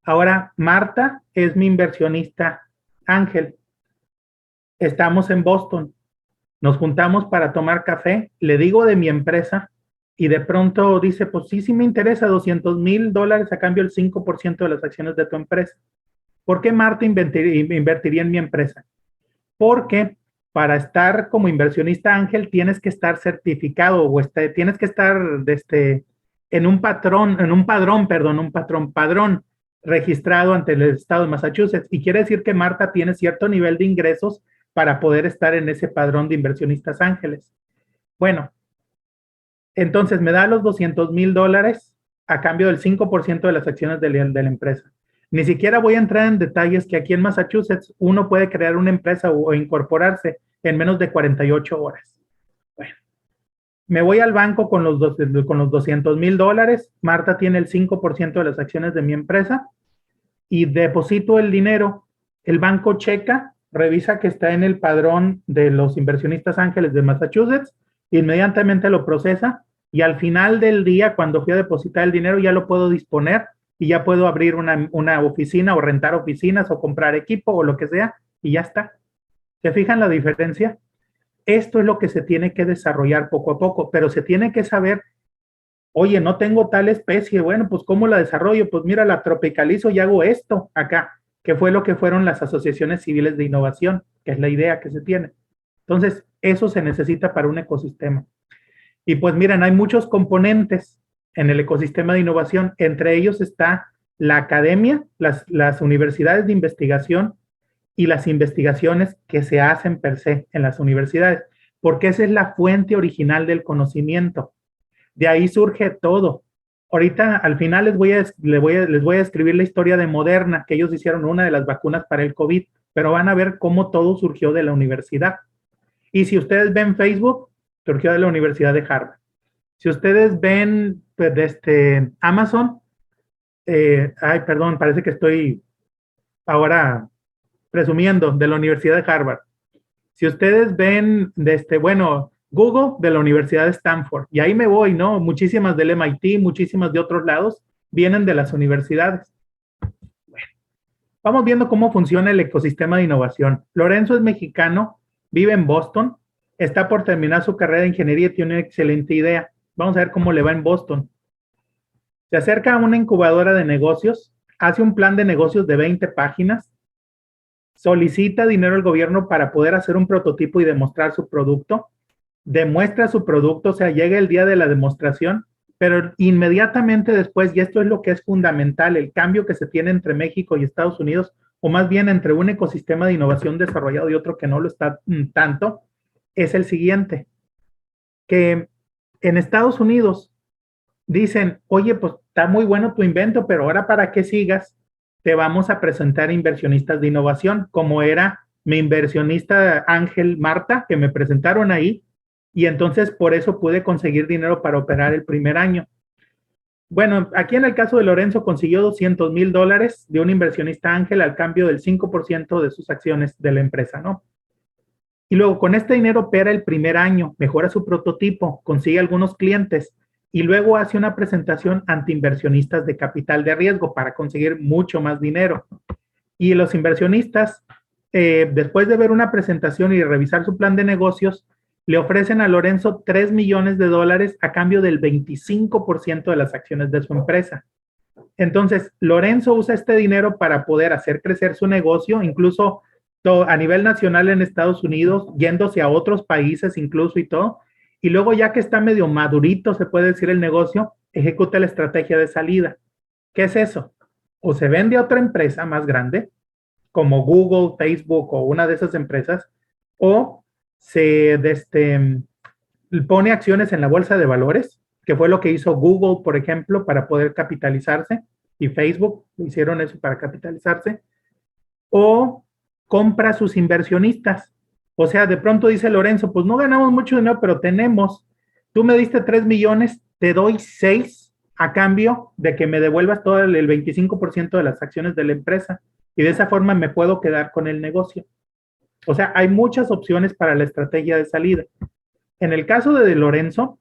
Speaker 2: Ahora, Marta es mi inversionista ángel. Estamos en Boston. Nos juntamos para tomar café. Le digo de mi empresa y de pronto dice, pues sí, sí me interesa $200,000 a cambio del 5% de las acciones de tu empresa. ¿Por qué Marta invertiría en mi empresa? Porque para estar como inversionista ángel tienes que estar certificado o tienes que estar en un padrón registrado ante el estado de Massachusetts. Y quiere decir que Marta tiene cierto nivel de ingresos para poder estar en ese padrón de inversionistas ángeles. Bueno, entonces me da los $200,000 a cambio del 5% de las acciones de la empresa. Ni siquiera voy a entrar en detalles que aquí en Massachusetts uno puede crear una empresa o incorporarse en menos de 48 horas. Bueno, me voy al banco con los $200,000. Marta tiene el 5% de las acciones de mi empresa y deposito el dinero. El banco checa, revisa que está en el padrón de los inversionistas ángeles de Massachusetts, inmediatamente lo procesa y al final del día, cuando fui a depositar el dinero, ya lo puedo disponer y ya puedo abrir una oficina o rentar oficinas o comprar equipo o lo que sea y ya está. ¿Se fijan la diferencia? Esto es lo que se tiene que desarrollar poco a poco, pero se tiene que saber, oye, no tengo tal especie, bueno, pues ¿cómo la desarrollo? Pues mira, la tropicalizo y hago esto acá, que fue lo que fueron las asociaciones civiles de innovación, que es la idea que se tiene. Entonces, eso se necesita para un ecosistema. Y pues miren, hay muchos componentes en el ecosistema de innovación. Entre ellos está la academia, las universidades de investigación y las investigaciones que se hacen per se en las universidades, porque esa es la fuente original del conocimiento. De ahí surge todo. Ahorita, al final, les voy a describir la historia de Moderna, que ellos hicieron una de las vacunas para el COVID, pero van a ver cómo todo surgió de la universidad. Y si ustedes ven Facebook, surgió de la Universidad de Harvard. Si ustedes ven pues, Amazon, perdón, parece que estoy ahora presumiendo de la Universidad de Harvard. Si ustedes ven, Google de la Universidad de Stanford, y ahí me voy, ¿no? Muchísimas del MIT, muchísimas de otros lados, vienen de las universidades. Bueno, vamos viendo cómo funciona el ecosistema de innovación. Lorenzo es mexicano, vive en Boston, está por terminar su carrera de ingeniería y tiene una excelente idea. Vamos a ver cómo le va en Boston. Se acerca a una incubadora de negocios, hace un plan de negocios de 20 páginas, solicita dinero al gobierno para poder hacer un prototipo y demostrar su producto, demuestra su producto, o sea, llega el día de la demostración, pero inmediatamente después, y esto es lo que es fundamental, el cambio que se tiene entre México y Estados Unidos, o más bien entre un ecosistema de innovación desarrollado y otro que no lo está tanto, es el siguiente, que en Estados Unidos dicen, oye, pues está muy bueno tu invento, pero ahora para que sigas, te vamos a presentar inversionistas de innovación, como era mi inversionista Ángel Marta, que me presentaron ahí, y entonces por eso pude conseguir dinero para operar el primer año. Bueno, aquí en el caso de Lorenzo consiguió $200,000 de un inversionista ángel al cambio del 5% de sus acciones de la empresa, ¿no? Y luego con este dinero opera el primer año, mejora su prototipo, consigue algunos clientes y luego hace una presentación ante inversionistas de capital de riesgo para conseguir mucho más dinero. Y los inversionistas, después de ver una presentación y revisar su plan de negocios, le ofrecen a Lorenzo $3 millones a cambio del 25% de las acciones de su empresa. Entonces, Lorenzo usa este dinero para poder hacer crecer su negocio, incluso a nivel nacional en Estados Unidos, yéndose a otros países incluso y todo. Y luego ya que está medio madurito, se puede decir el negocio, ejecuta la estrategia de salida. ¿Qué es eso? O se vende a otra empresa más grande, como Google, Facebook o una de esas empresas, o se pone acciones en la bolsa de valores, que fue lo que hizo Google, por ejemplo, para poder capitalizarse, y Facebook hicieron eso para capitalizarse, o compra a sus inversionistas. O sea, de pronto dice Lorenzo, pues no ganamos mucho dinero, pero tú me diste 3 millones, te doy 6 a cambio de que me devuelvas todo el 25% de las acciones de la empresa y de esa forma me puedo quedar con el negocio. O sea, hay muchas opciones para la estrategia de salida. En el caso de Lorenzo,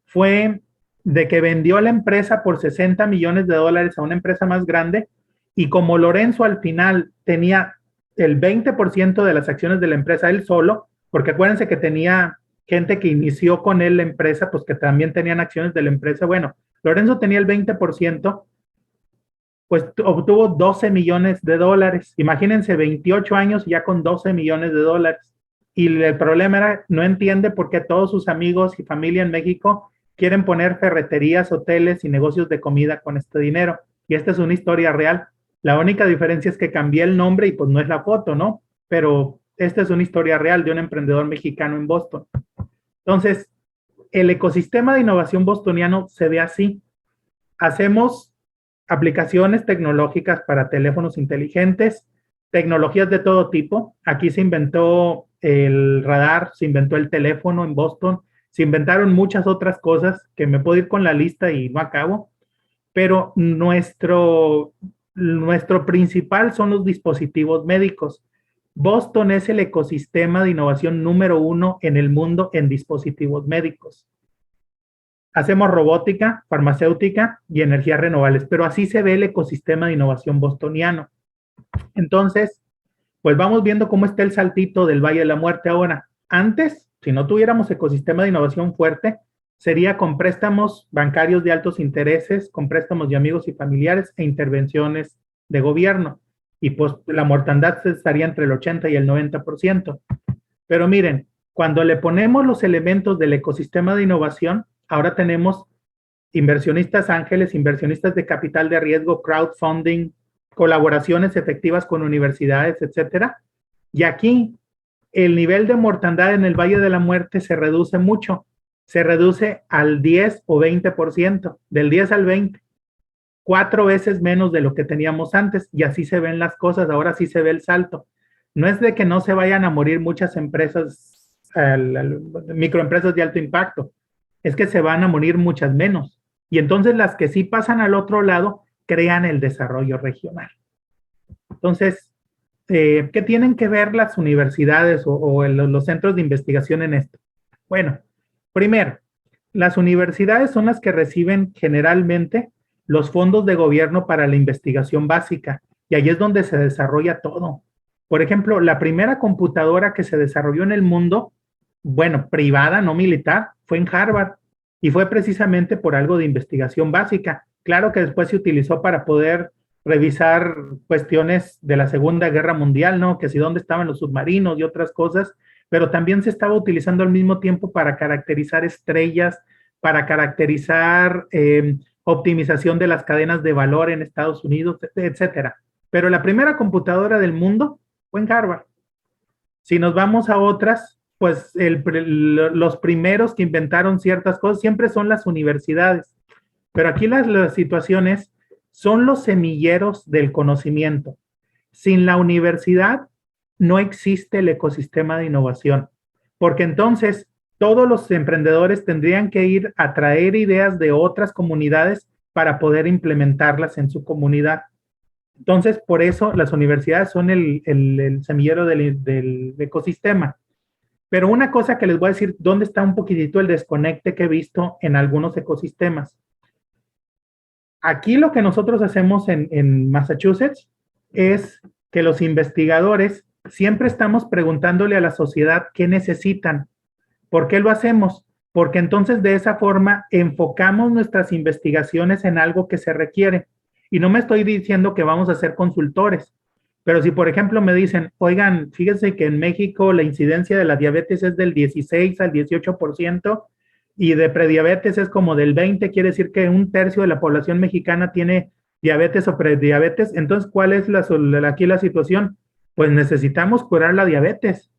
Speaker 2: fue de que vendió la empresa por $60 millones a una empresa más grande y como Lorenzo al final tenía el 20% de las acciones de la empresa él solo, porque acuérdense que tenía gente que inició con él la empresa, pues que también tenían acciones de la empresa. Bueno, Lorenzo tenía el 20%, pues obtuvo 12 millones de dólares. Imagínense, 28 años ya con 12 millones de dólares. Y el problema era, no entiende por qué todos sus amigos y familia en México quieren poner ferreterías, hoteles y negocios de comida con este dinero. Y esta es una historia real. La única diferencia es que cambié el nombre y pues no es la foto, ¿no? Pero esta es una historia real de un emprendedor mexicano en Boston. Entonces, el ecosistema de innovación bostoniano se ve así. Hacemos aplicaciones tecnológicas para teléfonos inteligentes, tecnologías de todo tipo. Aquí se inventó el radar, se inventó el teléfono en Boston, se inventaron muchas otras cosas que me puedo ir con la lista y no acabo, pero nuestro principal son los dispositivos médicos. Boston es el ecosistema de innovación número 1 en el mundo en dispositivos médicos. Hacemos robótica, farmacéutica y energías renovables, pero así se ve el ecosistema de innovación bostoniano. Entonces, pues vamos viendo cómo está el saltito del Valle de la Muerte ahora. Antes, si no tuviéramos ecosistema de innovación fuerte, sería con préstamos bancarios de altos intereses, con préstamos de amigos y familiares e intervenciones de gobierno. Y pues la mortandad estaría entre el 80 y el 90%. Pero miren, cuando le ponemos los elementos del ecosistema de innovación, ahora tenemos inversionistas ángeles, inversionistas de capital de riesgo, crowdfunding, colaboraciones efectivas con universidades, etcétera. Y aquí el nivel de mortandad en el Valle de la Muerte se reduce mucho. Se reduce al 10 o 20%, del 10 al 20, 4 veces menos de lo que teníamos antes. Y así se ven las cosas, ahora sí se ve el salto. No es de que no se vayan a morir muchas empresas, microempresas de alto impacto, es que se van a morir muchas menos. Y entonces las que sí pasan al otro lado crean el desarrollo regional. Entonces, ¿qué tienen que ver las universidades o los centros de investigación en esto? Bueno, primero, las universidades son las que reciben generalmente los fondos de gobierno para la investigación básica y ahí es donde se desarrolla todo. Por ejemplo, la primera computadora que se desarrolló en el mundo, bueno, privada, no militar, fue en Harvard y fue precisamente por algo de investigación básica. Claro que después se utilizó para poder revisar cuestiones de la Segunda Guerra Mundial, ¿no? Que si dónde estaban los submarinos y otras cosas, pero también se estaba utilizando al mismo tiempo para caracterizar estrellas, para caracterizar optimización de las cadenas de valor en Estados Unidos, etcétera. Pero la primera computadora del mundo fue en Harvard. Si nos vamos a otras, pues los primeros que inventaron ciertas cosas siempre son las universidades. Pero aquí las situaciones son los semilleros del conocimiento. Sin la universidad no existe el ecosistema de innovación, porque entonces todos los emprendedores tendrían que ir a traer ideas de otras comunidades para poder implementarlas en su comunidad. Entonces, por eso las universidades son el semillero del ecosistema. Pero una cosa que les voy a decir, ¿dónde está un poquitito el desconecte que he visto en algunos ecosistemas? Aquí lo que nosotros hacemos en Massachusetts es que los investigadores siempre estamos preguntándole a la sociedad qué necesitan. ¿Por qué lo hacemos? Porque entonces de esa forma enfocamos nuestras investigaciones en algo que se requiere. Y no me estoy diciendo que vamos a ser consultores, pero si por ejemplo me dicen, oigan, fíjense que en México la incidencia de la diabetes es del 16 al 18%, y de prediabetes es como del 20, quiere decir que un tercio de la población mexicana tiene diabetes o prediabetes. Entonces, ¿cuál es aquí la situación? Pues necesitamos curar la diabetes.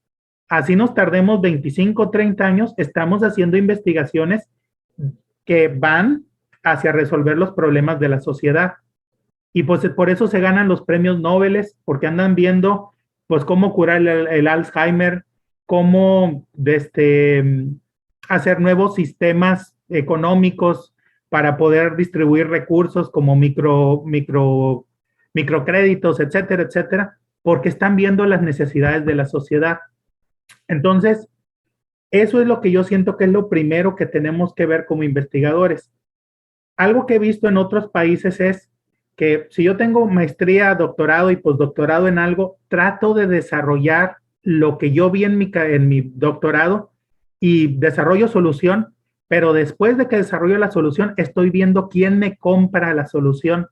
Speaker 2: Así nos tardemos 25 o 30 años, estamos haciendo investigaciones que van hacia resolver los problemas de la sociedad. Y pues por eso se ganan los premios Nobel, porque andan viendo pues cómo curar el Alzheimer, cómo hacer nuevos sistemas económicos para poder distribuir recursos como microcréditos, etcétera, etcétera, porque están viendo las necesidades de la sociedad. Entonces, eso es lo que yo siento que es lo primero que tenemos que ver como investigadores. Algo que he visto en otros países es que si yo tengo maestría, doctorado y postdoctorado en algo, trato de desarrollar lo que yo vi en mi doctorado y desarrollo solución, pero después de que desarrollo la solución, estoy viendo quién me compra la solución,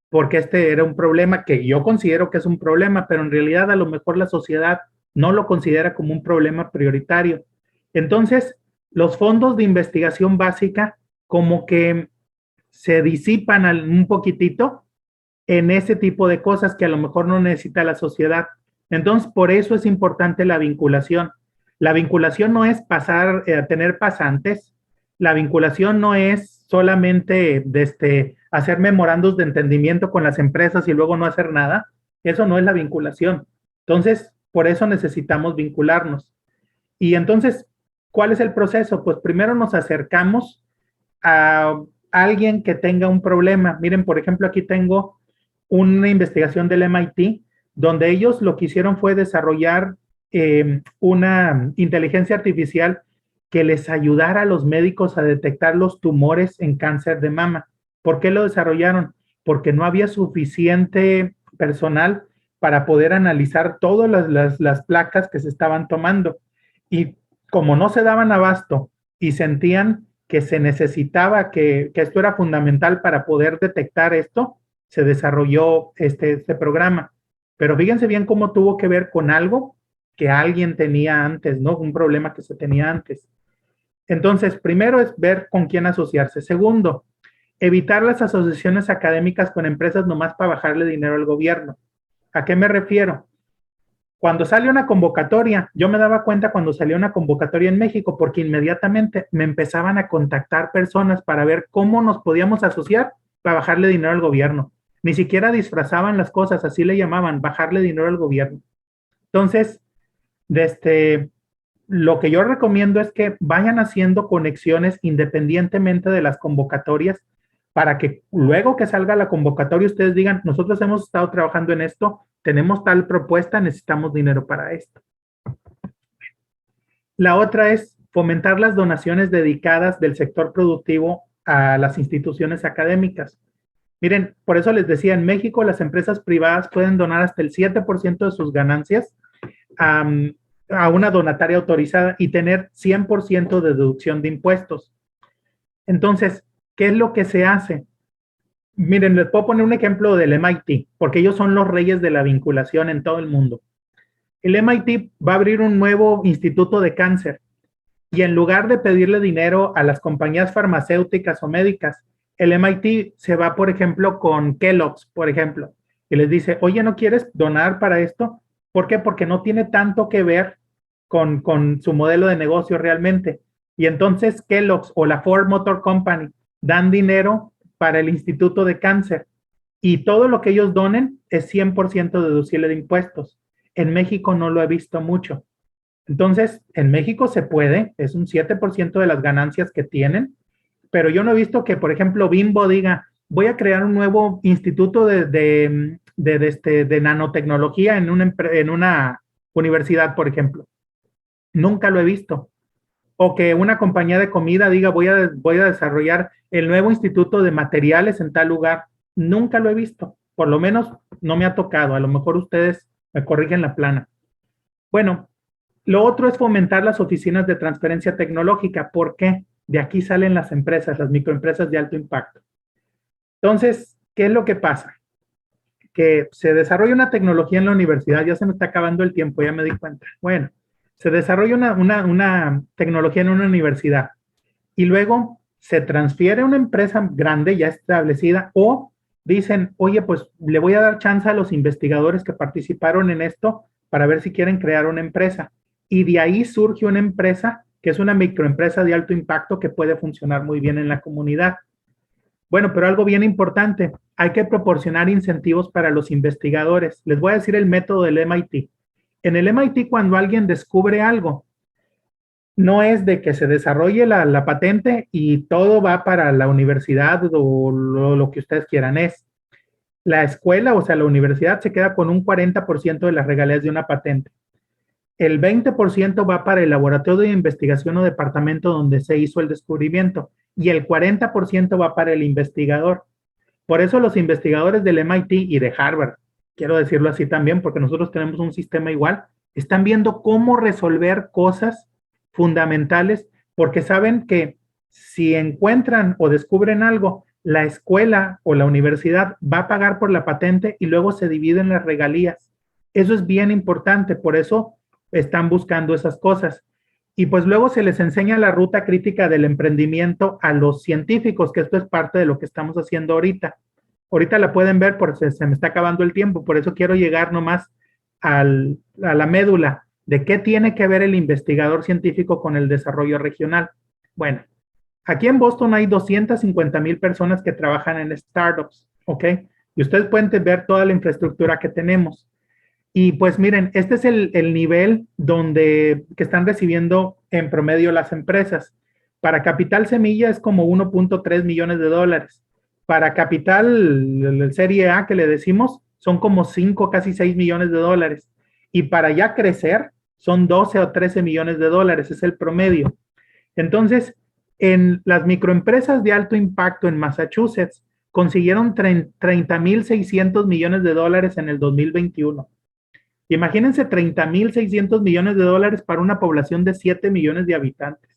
Speaker 2: porque este era un problema que yo considero que es un problema, pero en realidad a lo mejor la sociedad no lo considera como un problema prioritario. Entonces, los fondos de investigación básica como que se disipan un poquitito en ese tipo de cosas que a lo mejor no necesita la sociedad. Entonces, por eso es importante la vinculación. La vinculación no es pasar a tener pasantes, la vinculación no es solamente hacer memorandos de entendimiento con las empresas y luego no hacer nada. Eso no es la vinculación. Entonces, por eso necesitamos vincularnos. Y entonces, ¿cuál es el proceso? Pues primero nos acercamos a alguien que tenga un problema. Miren, por ejemplo, aquí tengo una investigación del MIT, donde ellos lo que hicieron fue desarrollar una inteligencia artificial que les ayudara a los médicos a detectar los tumores en cáncer de mama. ¿Por qué lo desarrollaron? Porque no había suficiente personal para poder analizar todas las placas que se estaban tomando. Y como no se daban abasto y sentían que se necesitaba, que esto era fundamental para poder detectar esto, se desarrolló este programa. Pero fíjense bien cómo tuvo que ver con algo que alguien tenía antes, ¿no? Un problema que se tenía antes. Entonces, primero es ver con quién asociarse. Segundo, evitar las asociaciones académicas con empresas nomás para bajarle dinero al gobierno. ¿A qué me refiero? Cuando sale una convocatoria, yo me daba cuenta cuando salió una convocatoria en México, porque inmediatamente me empezaban a contactar personas para ver cómo nos podíamos asociar para bajarle dinero al gobierno. Ni siquiera disfrazaban las cosas, así le llamaban, bajarle dinero al gobierno. Entonces, lo que yo recomiendo es que vayan haciendo conexiones independientemente de las convocatorias para que luego que salga la convocatoria ustedes digan, nosotros hemos estado trabajando en esto, tenemos tal propuesta, necesitamos dinero para esto. La otra es fomentar las donaciones dedicadas del sector productivo a las instituciones académicas. Miren, por eso les decía, en México las empresas privadas pueden donar hasta el 7% de sus ganancias a una donataria autorizada y tener 100% de deducción de impuestos. Entonces, ¿qué es lo que se hace? Miren, les puedo poner un ejemplo del MIT, porque ellos son los reyes de la vinculación en todo el mundo. El MIT va a abrir un nuevo instituto de cáncer y en lugar de pedirle dinero a las compañías farmacéuticas o médicas, el MIT se va, por ejemplo, con Kellogg's, por ejemplo, y les dice, oye, ¿no quieres donar para esto? ¿Por qué? Porque no tiene tanto que ver con su modelo de negocio realmente. Y entonces Kellogg's o la Ford Motor Company dan dinero para el Instituto de Cáncer y todo lo que ellos donen es 100% deducible de impuestos. En México no lo he visto mucho. Entonces, en México se puede, es un 7% de las ganancias que tienen, pero yo no he visto que, por ejemplo, Bimbo diga, voy a crear un nuevo instituto de nanotecnología en una universidad, por ejemplo. Nunca lo he visto. O que una compañía de comida diga, voy a desarrollar el nuevo instituto de materiales en tal lugar. Nunca lo he visto. Por lo menos no me ha tocado. A lo mejor ustedes me corrigen la plana. Bueno, lo otro es fomentar las oficinas de transferencia tecnológica. ¿Por qué? De aquí salen las empresas, las microempresas de alto impacto. Entonces, ¿qué es lo que pasa? Que se desarrolla una tecnología en la universidad, ya se me está acabando el tiempo, ya me di cuenta. Bueno, se desarrolla una tecnología en una universidad y luego se transfiere a una empresa grande ya establecida o dicen, oye, pues le voy a dar chance a los investigadores que participaron en esto para ver si quieren crear una empresa. Y de ahí surge una empresa que es una microempresa de alto impacto que puede funcionar muy bien en la comunidad. Bueno, pero algo bien importante, hay que proporcionar incentivos para los investigadores. Les voy a decir el método del MIT. En el MIT, cuando alguien descubre algo, no es de que se desarrolle la patente y todo va para la universidad o lo que ustedes quieran. Es la escuela, o sea, la universidad se queda con un 40% de las regalías de una patente. El 20% va para el laboratorio de investigación o departamento donde se hizo el descubrimiento y el 40% va para el investigador. Por eso los investigadores del MIT y de Harvard, quiero decirlo así también, porque nosotros tenemos un sistema igual, están viendo cómo resolver cosas fundamentales porque saben que si encuentran o descubren algo, la escuela o la universidad va a pagar por la patente y luego se dividen las regalías. Eso es bien importante, por eso están buscando esas cosas. Y pues luego se les enseña la ruta crítica del emprendimiento a los científicos, que esto es parte de lo que estamos haciendo ahorita. Ahorita la pueden ver porque se me está acabando el tiempo, por eso quiero llegar nomás a la médula de qué tiene que ver el investigador científico con el desarrollo regional. Bueno, aquí en Boston hay 250,000 personas que trabajan en startups, ¿ok? Y ustedes pueden ver toda la infraestructura que tenemos. Y pues miren, este es el nivel que están recibiendo en promedio las empresas. Para capital semilla es como 1.3 millones de dólares. Para capital serie A que le decimos son como 5, casi 6 millones de dólares. Y para ya crecer son 12 o 13 millones de dólares, es el promedio. Entonces, en las microempresas de alto impacto en Massachusetts consiguieron 30,600 millones de dólares en el 2021. Imagínense 30,600 millones de dólares para una población de 7 millones de habitantes.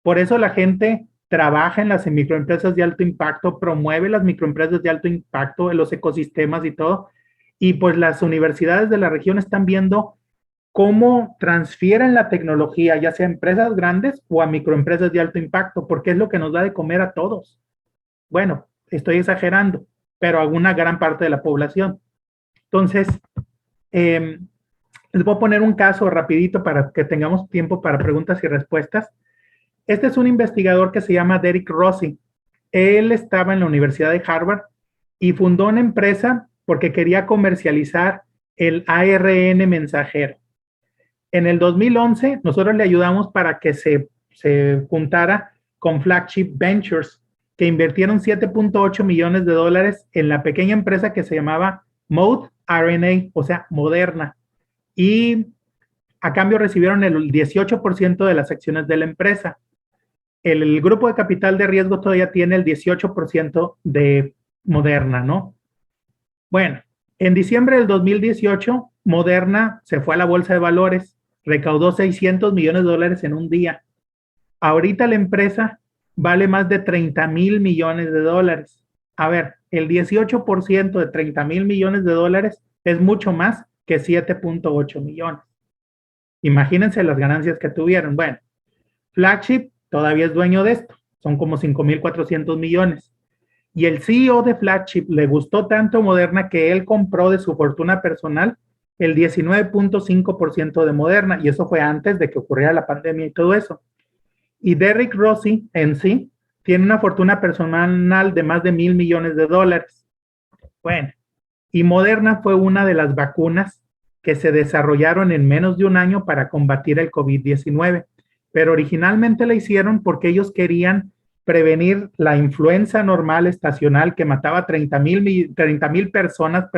Speaker 2: Por eso la gente trabaja en las microempresas de alto impacto, promueve las microempresas de alto impacto en los ecosistemas y todo. Y pues las universidades de la región están viendo cómo transfieren la tecnología, ya sea a empresas grandes o a microempresas de alto impacto, porque es lo que nos da de comer a todos. Bueno, estoy exagerando, pero a una gran parte de la población. Entonces, les voy a poner un caso rapidito para que tengamos tiempo para preguntas y respuestas. Este es un investigador que se llama Derek Rossi. Él estaba en la Universidad de Harvard y fundó una empresa porque quería comercializar el ARN mensajero. En el 2011, nosotros le ayudamos para que se juntara con Flagship Ventures, que invirtieron 7.8 millones de dólares en la pequeña empresa que se llamaba Mode RNA, o sea, Moderna. Y a cambio recibieron el 18% de las acciones de la empresa. El grupo de capital de riesgo todavía tiene el 18% de Moderna, ¿no? Bueno, en diciembre del 2018, Moderna se fue a la bolsa de valores, recaudó 600 millones de dólares en un día. Ahorita la empresa vale más de 30,000 millones de dólares. A ver, el 18% de 30,000 millones de dólares es mucho más que 7.8 millones. Imagínense las ganancias que tuvieron. Bueno, Flagship todavía es dueño de esto, son como 5,400 millones. Y el CEO de Flagship le gustó tanto Moderna que él compró de su fortuna personal el 19.5% de Moderna, y eso fue antes de que ocurriera la pandemia y todo eso. Y Derek Rossi en sí tiene una fortuna personal de más de 1,000 millones de dólares. Bueno, y Moderna fue una de las vacunas que se desarrollaron en menos de un año para combatir el COVID-19, pero originalmente la hicieron porque ellos querían prevenir la influenza normal estacional que mataba 30,000 personas,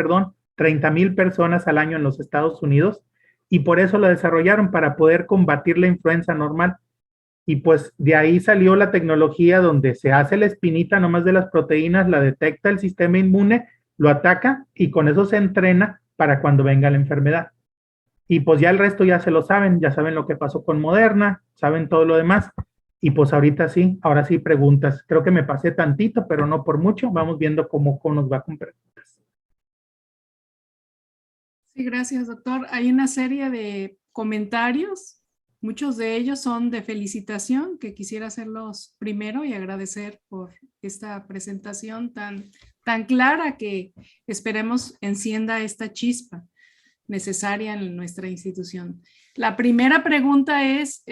Speaker 2: 30,000 personas al año en los Estados Unidos, y por eso la desarrollaron para poder combatir la influenza normal. Y pues de ahí salió la tecnología donde se hace la espinita nomás de las proteínas, la detecta el sistema inmune, lo ataca y con eso se entrena para cuando venga la enfermedad. Y pues ya el resto ya se lo saben, ya saben lo que pasó con Moderna, saben todo lo demás. Y pues ahorita sí, ahora sí preguntas. Creo que me pasé tantito, pero no por mucho. Vamos viendo cómo nos va con preguntas.
Speaker 1: Sí, gracias, doctor. Hay una serie de comentarios. Muchos de ellos son de felicitación, que quisiera hacerlos primero y agradecer por esta presentación tan clara que esperemos encienda esta chispa necesaria en nuestra institución. La primera pregunta es,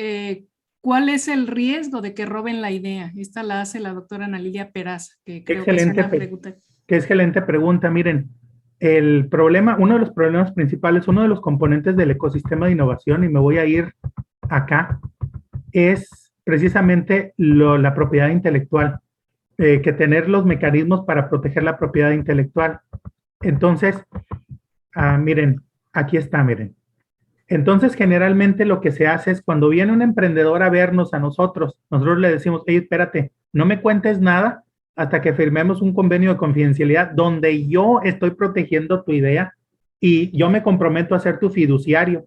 Speaker 1: ¿cuál es el riesgo de que roben la idea? Esta la hace la doctora Ana Lilia Peraza, que creo que es una pregunta.
Speaker 2: Qué excelente pregunta. Miren, el problema, uno de los problemas principales, uno de los componentes del ecosistema de innovación, y me voy a ir acá, es precisamente la propiedad intelectual, que tener los mecanismos para proteger la propiedad intelectual. Entonces, miren, aquí está, miren. Entonces, generalmente lo que se hace es cuando viene un emprendedor a vernos a nosotros le decimos, hey, espérate, no me cuentes nada hasta que firmemos un convenio de confidencialidad donde yo estoy protegiendo tu idea y yo me comprometo a ser tu fiduciario.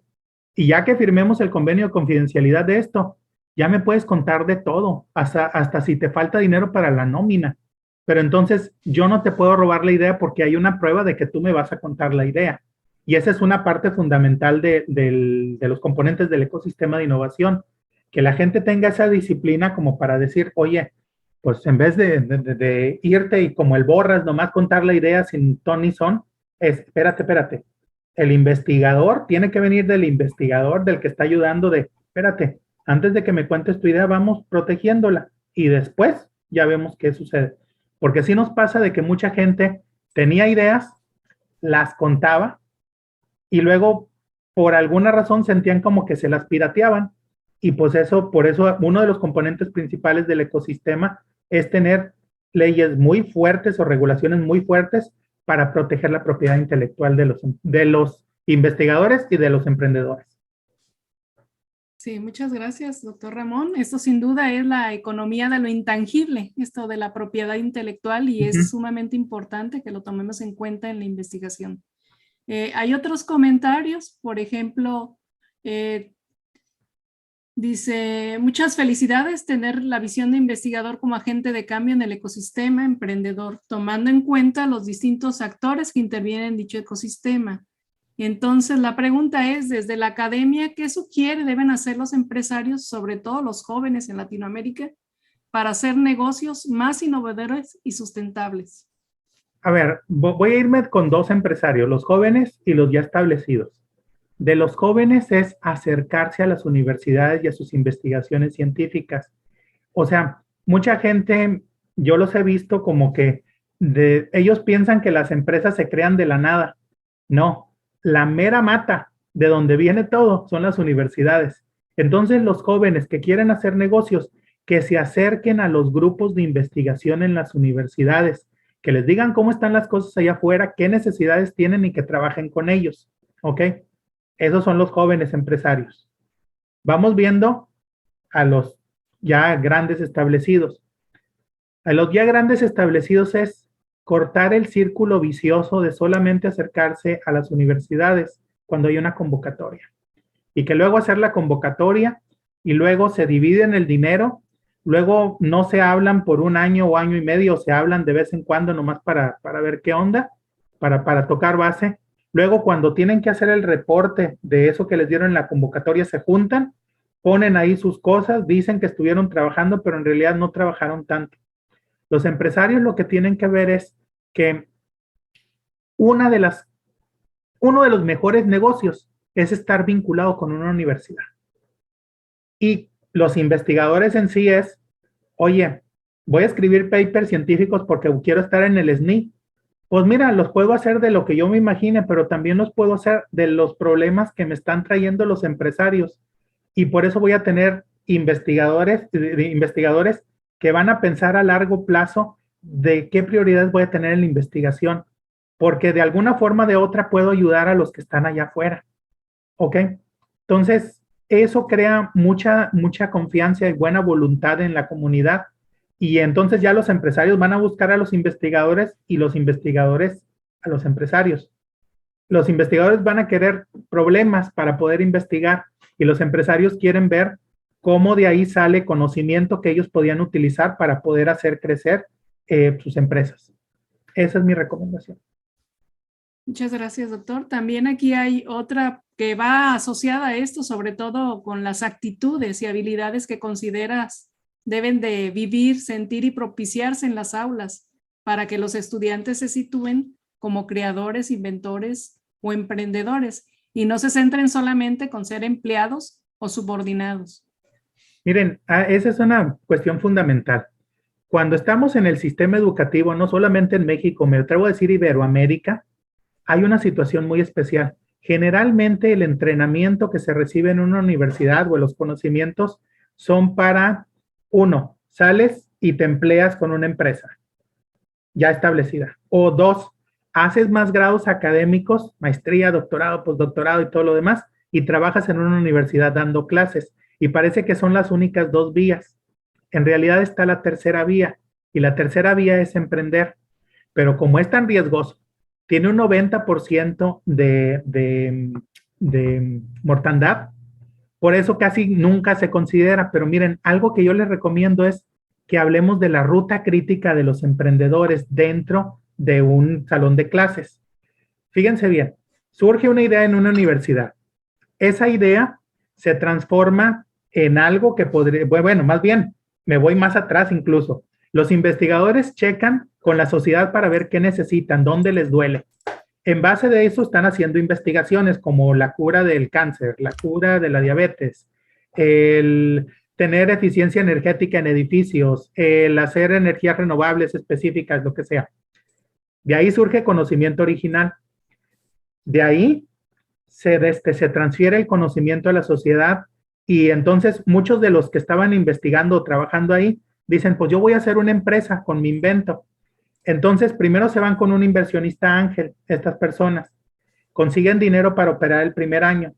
Speaker 2: Y ya que firmemos el convenio de confidencialidad de esto, ya me puedes contar de todo, hasta si te falta dinero para la nómina. Pero entonces yo no te puedo robar la idea porque hay una prueba de que tú me vas a contar la idea. Y esa es una parte fundamental de los componentes del ecosistema de innovación, que la gente tenga esa disciplina como para decir, oye, pues en vez de irte y como el borras, nomás contar la idea sin ton ni son, espérate. El investigador tiene que venir del investigador, del que está ayudando espérate, antes de que me cuentes tu idea, vamos protegiéndola y después ya vemos qué sucede. Porque sí nos pasa de que mucha gente tenía ideas, las contaba y luego por alguna razón sentían como que se las pirateaban y pues eso, por eso uno de los componentes principales del ecosistema es tener leyes muy fuertes o regulaciones muy fuertes para proteger la propiedad intelectual de los investigadores y de los emprendedores.
Speaker 1: Sí, muchas gracias, doctor Ramón. Esto sin duda es la economía de lo intangible, esto de la propiedad intelectual, y es sumamente importante que lo tomemos en cuenta en la investigación. Hay otros comentarios, por ejemplo, dice, muchas felicidades tener la visión de investigador como agente de cambio en el ecosistema emprendedor, tomando en cuenta los distintos actores que intervienen en dicho ecosistema. Entonces, la pregunta es, desde la academia, ¿qué sugiere deben hacer los empresarios, sobre todo los jóvenes en Latinoamérica, para hacer negocios más innovadores y sustentables?
Speaker 2: A ver, voy a irme con dos empresarios, los jóvenes y los ya establecidos. De los jóvenes es acercarse a las universidades y a sus investigaciones científicas. O sea, mucha gente, yo los he visto como que ellos piensan que las empresas se crean de la nada. No, la mera mata de donde viene todo son las universidades. Entonces, los jóvenes que quieren hacer negocios, que se acerquen a los grupos de investigación en las universidades, que les digan cómo están las cosas allá afuera, qué necesidades tienen y que trabajen con ellos. ¿Ok? Esos son los jóvenes empresarios. Vamos viendo a los ya grandes establecidos. A los ya grandes establecidos es cortar el círculo vicioso de solamente acercarse a las universidades cuando hay una convocatoria. Y que luego hacer la convocatoria y luego se dividen el dinero, luego no se hablan por un año o año y medio, se hablan de vez en cuando nomás para ver qué onda, para tocar base. Luego cuando tienen que hacer el reporte de eso que les dieron en la convocatoria, se juntan, ponen ahí sus cosas, dicen que estuvieron trabajando, pero en realidad no trabajaron tanto. Los empresarios lo que tienen que ver es que uno de los mejores negocios es estar vinculado con una universidad. Y los investigadores en sí es, oye, voy a escribir papers científicos porque quiero estar en el SNI. Pues mira, los puedo hacer de lo que yo me imagine, pero también los puedo hacer de los problemas que me están trayendo los empresarios. Y por eso voy a tener investigadores que van a pensar a largo plazo de qué prioridades voy a tener en la investigación, porque de alguna forma o de otra puedo ayudar a los que están allá afuera. ¿Ok? Entonces, eso crea mucha confianza y buena voluntad en la comunidad. Y entonces ya los empresarios van a buscar a los investigadores y los investigadores a los empresarios. Los investigadores van a querer problemas para poder investigar y los empresarios quieren ver cómo de ahí sale conocimiento que ellos podían utilizar para poder hacer crecer sus empresas. Esa es mi recomendación.
Speaker 1: Muchas gracias, doctor. También aquí hay otra que va asociada a esto, sobre todo con las actitudes y habilidades que consideras deben de vivir, sentir y propiciarse en las aulas para que los estudiantes se sitúen como creadores, inventores o emprendedores y no se centren solamente con ser empleados o subordinados.
Speaker 2: Miren, esa es una cuestión fundamental. Cuando estamos en el sistema educativo, no solamente en México, me atrevo a decir Iberoamérica, hay una situación muy especial. Generalmente el entrenamiento que se recibe en una universidad o los conocimientos son para, uno, sales y te empleas con una empresa ya establecida. O dos, haces más grados académicos, maestría, doctorado, postdoctorado y todo lo demás, y trabajas en una universidad dando clases. Y parece que son las únicas dos vías. En realidad está la tercera vía, y la tercera vía es emprender. Pero como es tan riesgoso, tiene un 90% de mortandad, Por eso casi nunca se considera, pero miren, algo que yo les recomiendo es que hablemos de la ruta crítica de los emprendedores dentro de un salón de clases. Fíjense bien, surge una idea en una universidad. Esa idea se transforma en algo que podría, bueno, más bien, me voy más atrás incluso. Los investigadores checan con la sociedad para ver qué necesitan, dónde les duele. En base de eso están haciendo investigaciones como la cura del cáncer, la cura de la diabetes, el tener eficiencia energética en edificios, el hacer energías renovables específicas, lo que sea. De ahí surge conocimiento original. De ahí se transfiere el conocimiento a la sociedad y entonces muchos de los que estaban investigando o trabajando ahí dicen, pues yo voy a hacer una empresa con mi invento. Entonces, primero se van con un inversionista ángel, estas personas. Consiguen dinero para operar el primer año.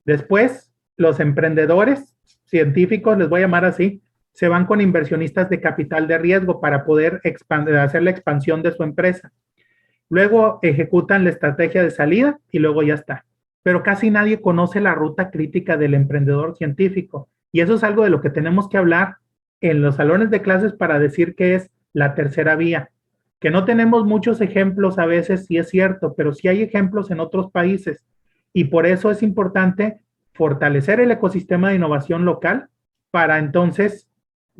Speaker 2: Después, los emprendedores científicos, les voy a llamar así, se van con inversionistas de capital de riesgo para poder hacer la expansión de su empresa. Luego ejecutan la estrategia de salida y luego ya está. Pero casi nadie conoce la ruta crítica del emprendedor científico. Y eso es algo de lo que tenemos que hablar en los salones de clases para decir que es la tercera vía. Que no tenemos muchos ejemplos a veces, sí es cierto, pero sí hay ejemplos en otros países. Y por eso es importante fortalecer el ecosistema de innovación local para entonces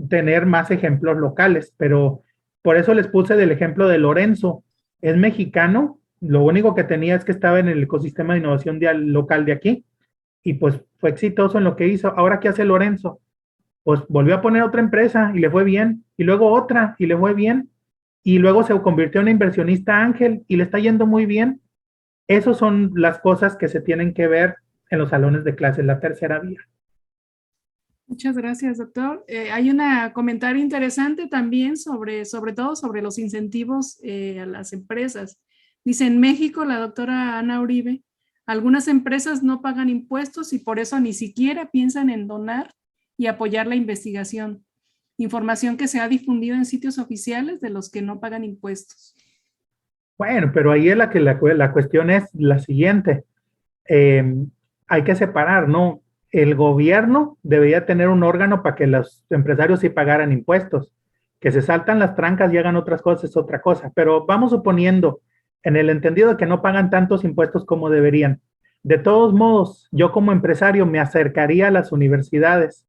Speaker 2: tener más ejemplos locales. Pero por eso les puse del ejemplo de Lorenzo. Es mexicano, lo único que tenía es que estaba en el ecosistema de innovación local de aquí y pues fue exitoso en lo que hizo. Ahora, ¿qué hace Lorenzo? Pues volvió a poner otra empresa y le fue bien, y luego otra y le fue bien, y luego se convirtió en inversionista ángel y le está yendo muy bien. Esas son las cosas que se tienen que ver en los salones de clases, la tercera vía.
Speaker 1: Muchas gracias, doctor. Hay un comentario interesante también sobre todo sobre los incentivos a las empresas. Dice, en México, la doctora Ana Uribe, algunas empresas no pagan impuestos y por eso ni siquiera piensan en donar y apoyar la investigación. Información que se ha difundido en sitios oficiales de los que no pagan impuestos.
Speaker 2: Bueno, pero ahí es la cuestión es la siguiente. Hay que separar, ¿no? El gobierno debería tener un órgano para que los empresarios sí pagaran impuestos. Que se saltan las trancas y hagan otras cosas es otra cosa. Pero vamos suponiendo, en el entendido de que no pagan tantos impuestos como deberían. De todos modos, yo como empresario me acercaría a las universidades,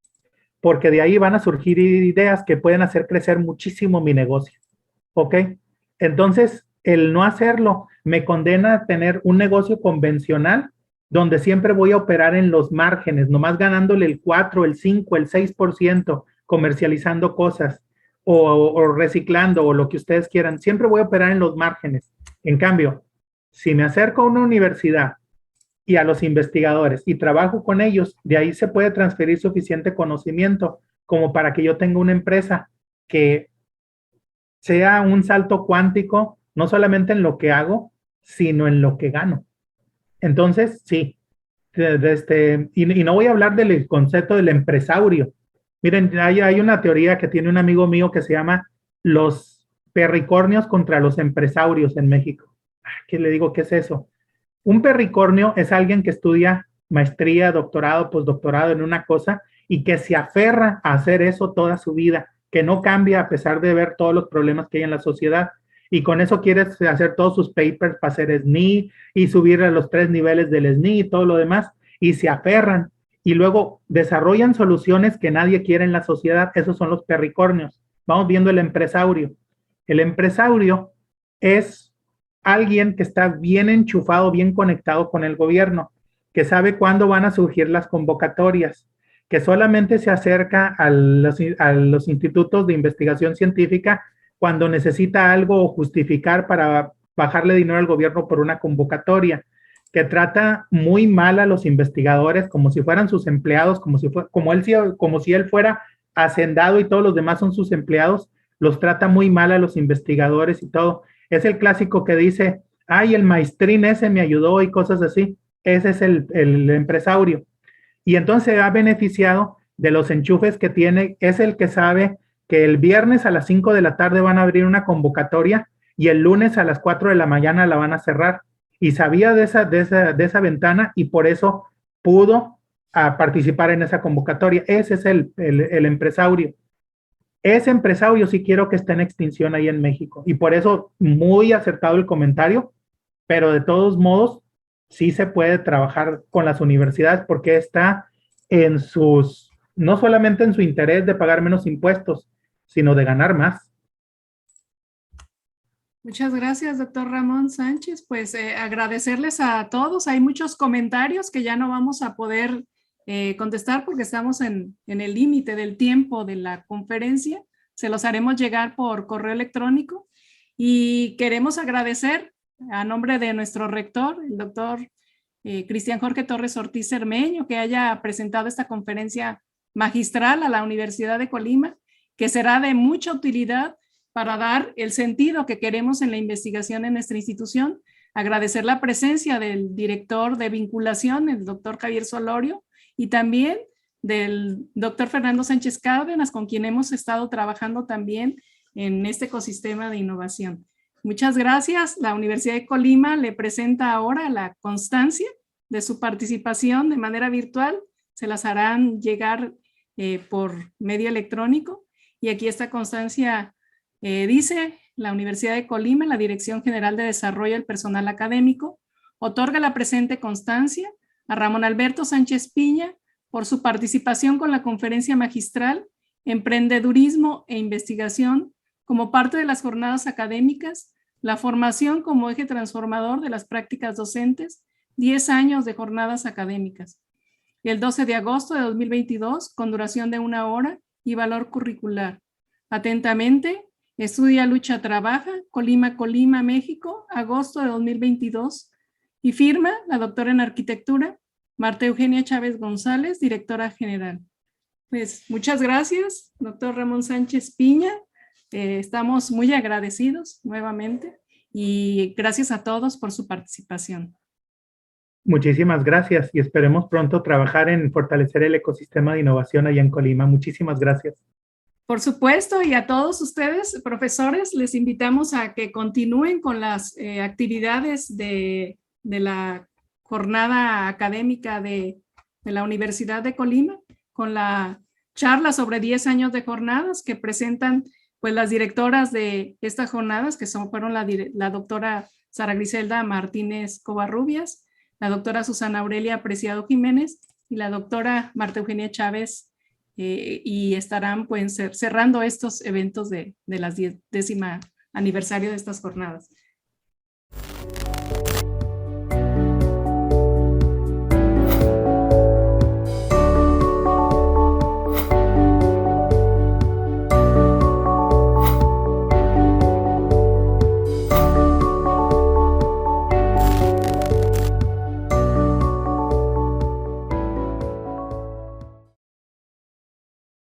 Speaker 2: porque de ahí van a surgir ideas que pueden hacer crecer muchísimo mi negocio. ¿Ok? Entonces, el no hacerlo me condena a tener un negocio convencional donde siempre voy a operar en los márgenes, nomás ganándole el 4, el 5, el 6%, comercializando cosas o reciclando o lo que ustedes quieran. Siempre voy a operar en los márgenes. En cambio, si me acerco a una universidad y a los investigadores y trabajo con ellos, de ahí se puede transferir suficiente conocimiento como para que yo tenga una empresa que sea un salto cuántico, no solamente en lo que hago, sino en lo que gano. Entonces, sí, y no voy a hablar del concepto del empresario. Miren, hay una teoría que tiene un amigo mío que se llama los perricornios contra los empresarios en México. ¿Qué le digo? ¿Qué es eso? Un perricornio es alguien que estudia maestría, doctorado, postdoctorado en una cosa y que se aferra a hacer eso toda su vida, que no cambia a pesar de ver todos los problemas que hay en la sociedad. Y con eso quiere hacer todos sus papers para hacer SNI y subir a los 3 niveles del SNI y todo lo demás, y se aferran y luego desarrollan soluciones que nadie quiere en la sociedad. Esos son los perricornios. Vamos viendo el empresario. El empresario es alguien que está bien enchufado, bien conectado con el gobierno, que sabe cuándo van a surgir las convocatorias, que solamente se acerca a los institutos de investigación científica cuando necesita algo o justificar para bajarle dinero al gobierno por una convocatoria, que trata muy mal a los investigadores como si fueran sus empleados, como si él fuera hacendado y todos los demás son sus empleados, los trata muy mal a los investigadores y todo. Es el clásico que dice, ay, el maestrín ese me ayudó y cosas así. Ese es el empresario. Y entonces se ha beneficiado de los enchufes que tiene, es el que sabe que el viernes a las 5 de la tarde van a abrir una convocatoria y el lunes a las 4 de la mañana la van a cerrar. Y sabía de esa ventana y por eso pudo a participar en esa convocatoria. Ese es el empresario. Ese empresario sí quiero que esté en extinción ahí en México. Y por eso, muy acertado el comentario, pero de todos modos, sí se puede trabajar con las universidades porque está en sus, no solamente en su interés de pagar menos impuestos, sino de ganar más.
Speaker 1: Muchas gracias, doctor Ramón Sánchez. Pues agradecerles a todos. Hay muchos comentarios que ya no vamos a poder contestar porque estamos en el límite del tiempo de la conferencia. Se los haremos llegar por correo electrónico y queremos agradecer a nombre de nuestro rector, el doctor Cristian Jorge Torres Ortiz Cermeño, que haya presentado esta conferencia magistral a la Universidad de Colima, que será de mucha utilidad para dar el sentido que queremos en la investigación en nuestra institución. Agradecer la presencia del director de vinculación, el doctor Javier Solorio, y también del doctor Fernando Sánchez Cárdenas, con quien hemos estado trabajando también en este ecosistema de innovación. Muchas gracias. La Universidad de Colima le presenta ahora la constancia de su participación de manera virtual. Se las harán llegar por medio electrónico. Y aquí esta constancia dice: la Universidad de Colima, la Dirección General de Desarrollo del Personal Académico, otorga la presente constancia a Ramón Alberto Sánchez Piña por su participación con la conferencia magistral Emprendedurismo e Investigación como parte de las jornadas académicas, la formación como eje transformador de las prácticas docentes, 10 años de jornadas académicas. El 12 de agosto de 2022, con duración de 1 hora y valor curricular. Atentamente, Estudia, Lucha, Trabaja, Colima, Colima, México, agosto de 2022. Y firma la doctora en Arquitectura, Marta Eugenia Chávez González, directora general. Pues muchas gracias, doctor Ramón Sánchez Piña. Estamos muy agradecidos nuevamente y gracias a todos por su participación.
Speaker 2: Muchísimas gracias y esperemos pronto trabajar en fortalecer el ecosistema de innovación allá en Colima. Muchísimas gracias.
Speaker 1: Por supuesto, y a todos ustedes, profesores, les invitamos a que continúen con las actividades de la jornada académica de la Universidad de Colima, con la charla sobre 10 años de jornadas que presentan pues las directoras de estas jornadas, que fueron la doctora Sara Griselda Martínez Covarrubias, la doctora Susana Aurelia Preciado Jiménez y la doctora Marta Eugenia Chávez, y estarán pues cerrando estos eventos de las 10º aniversario de estas jornadas.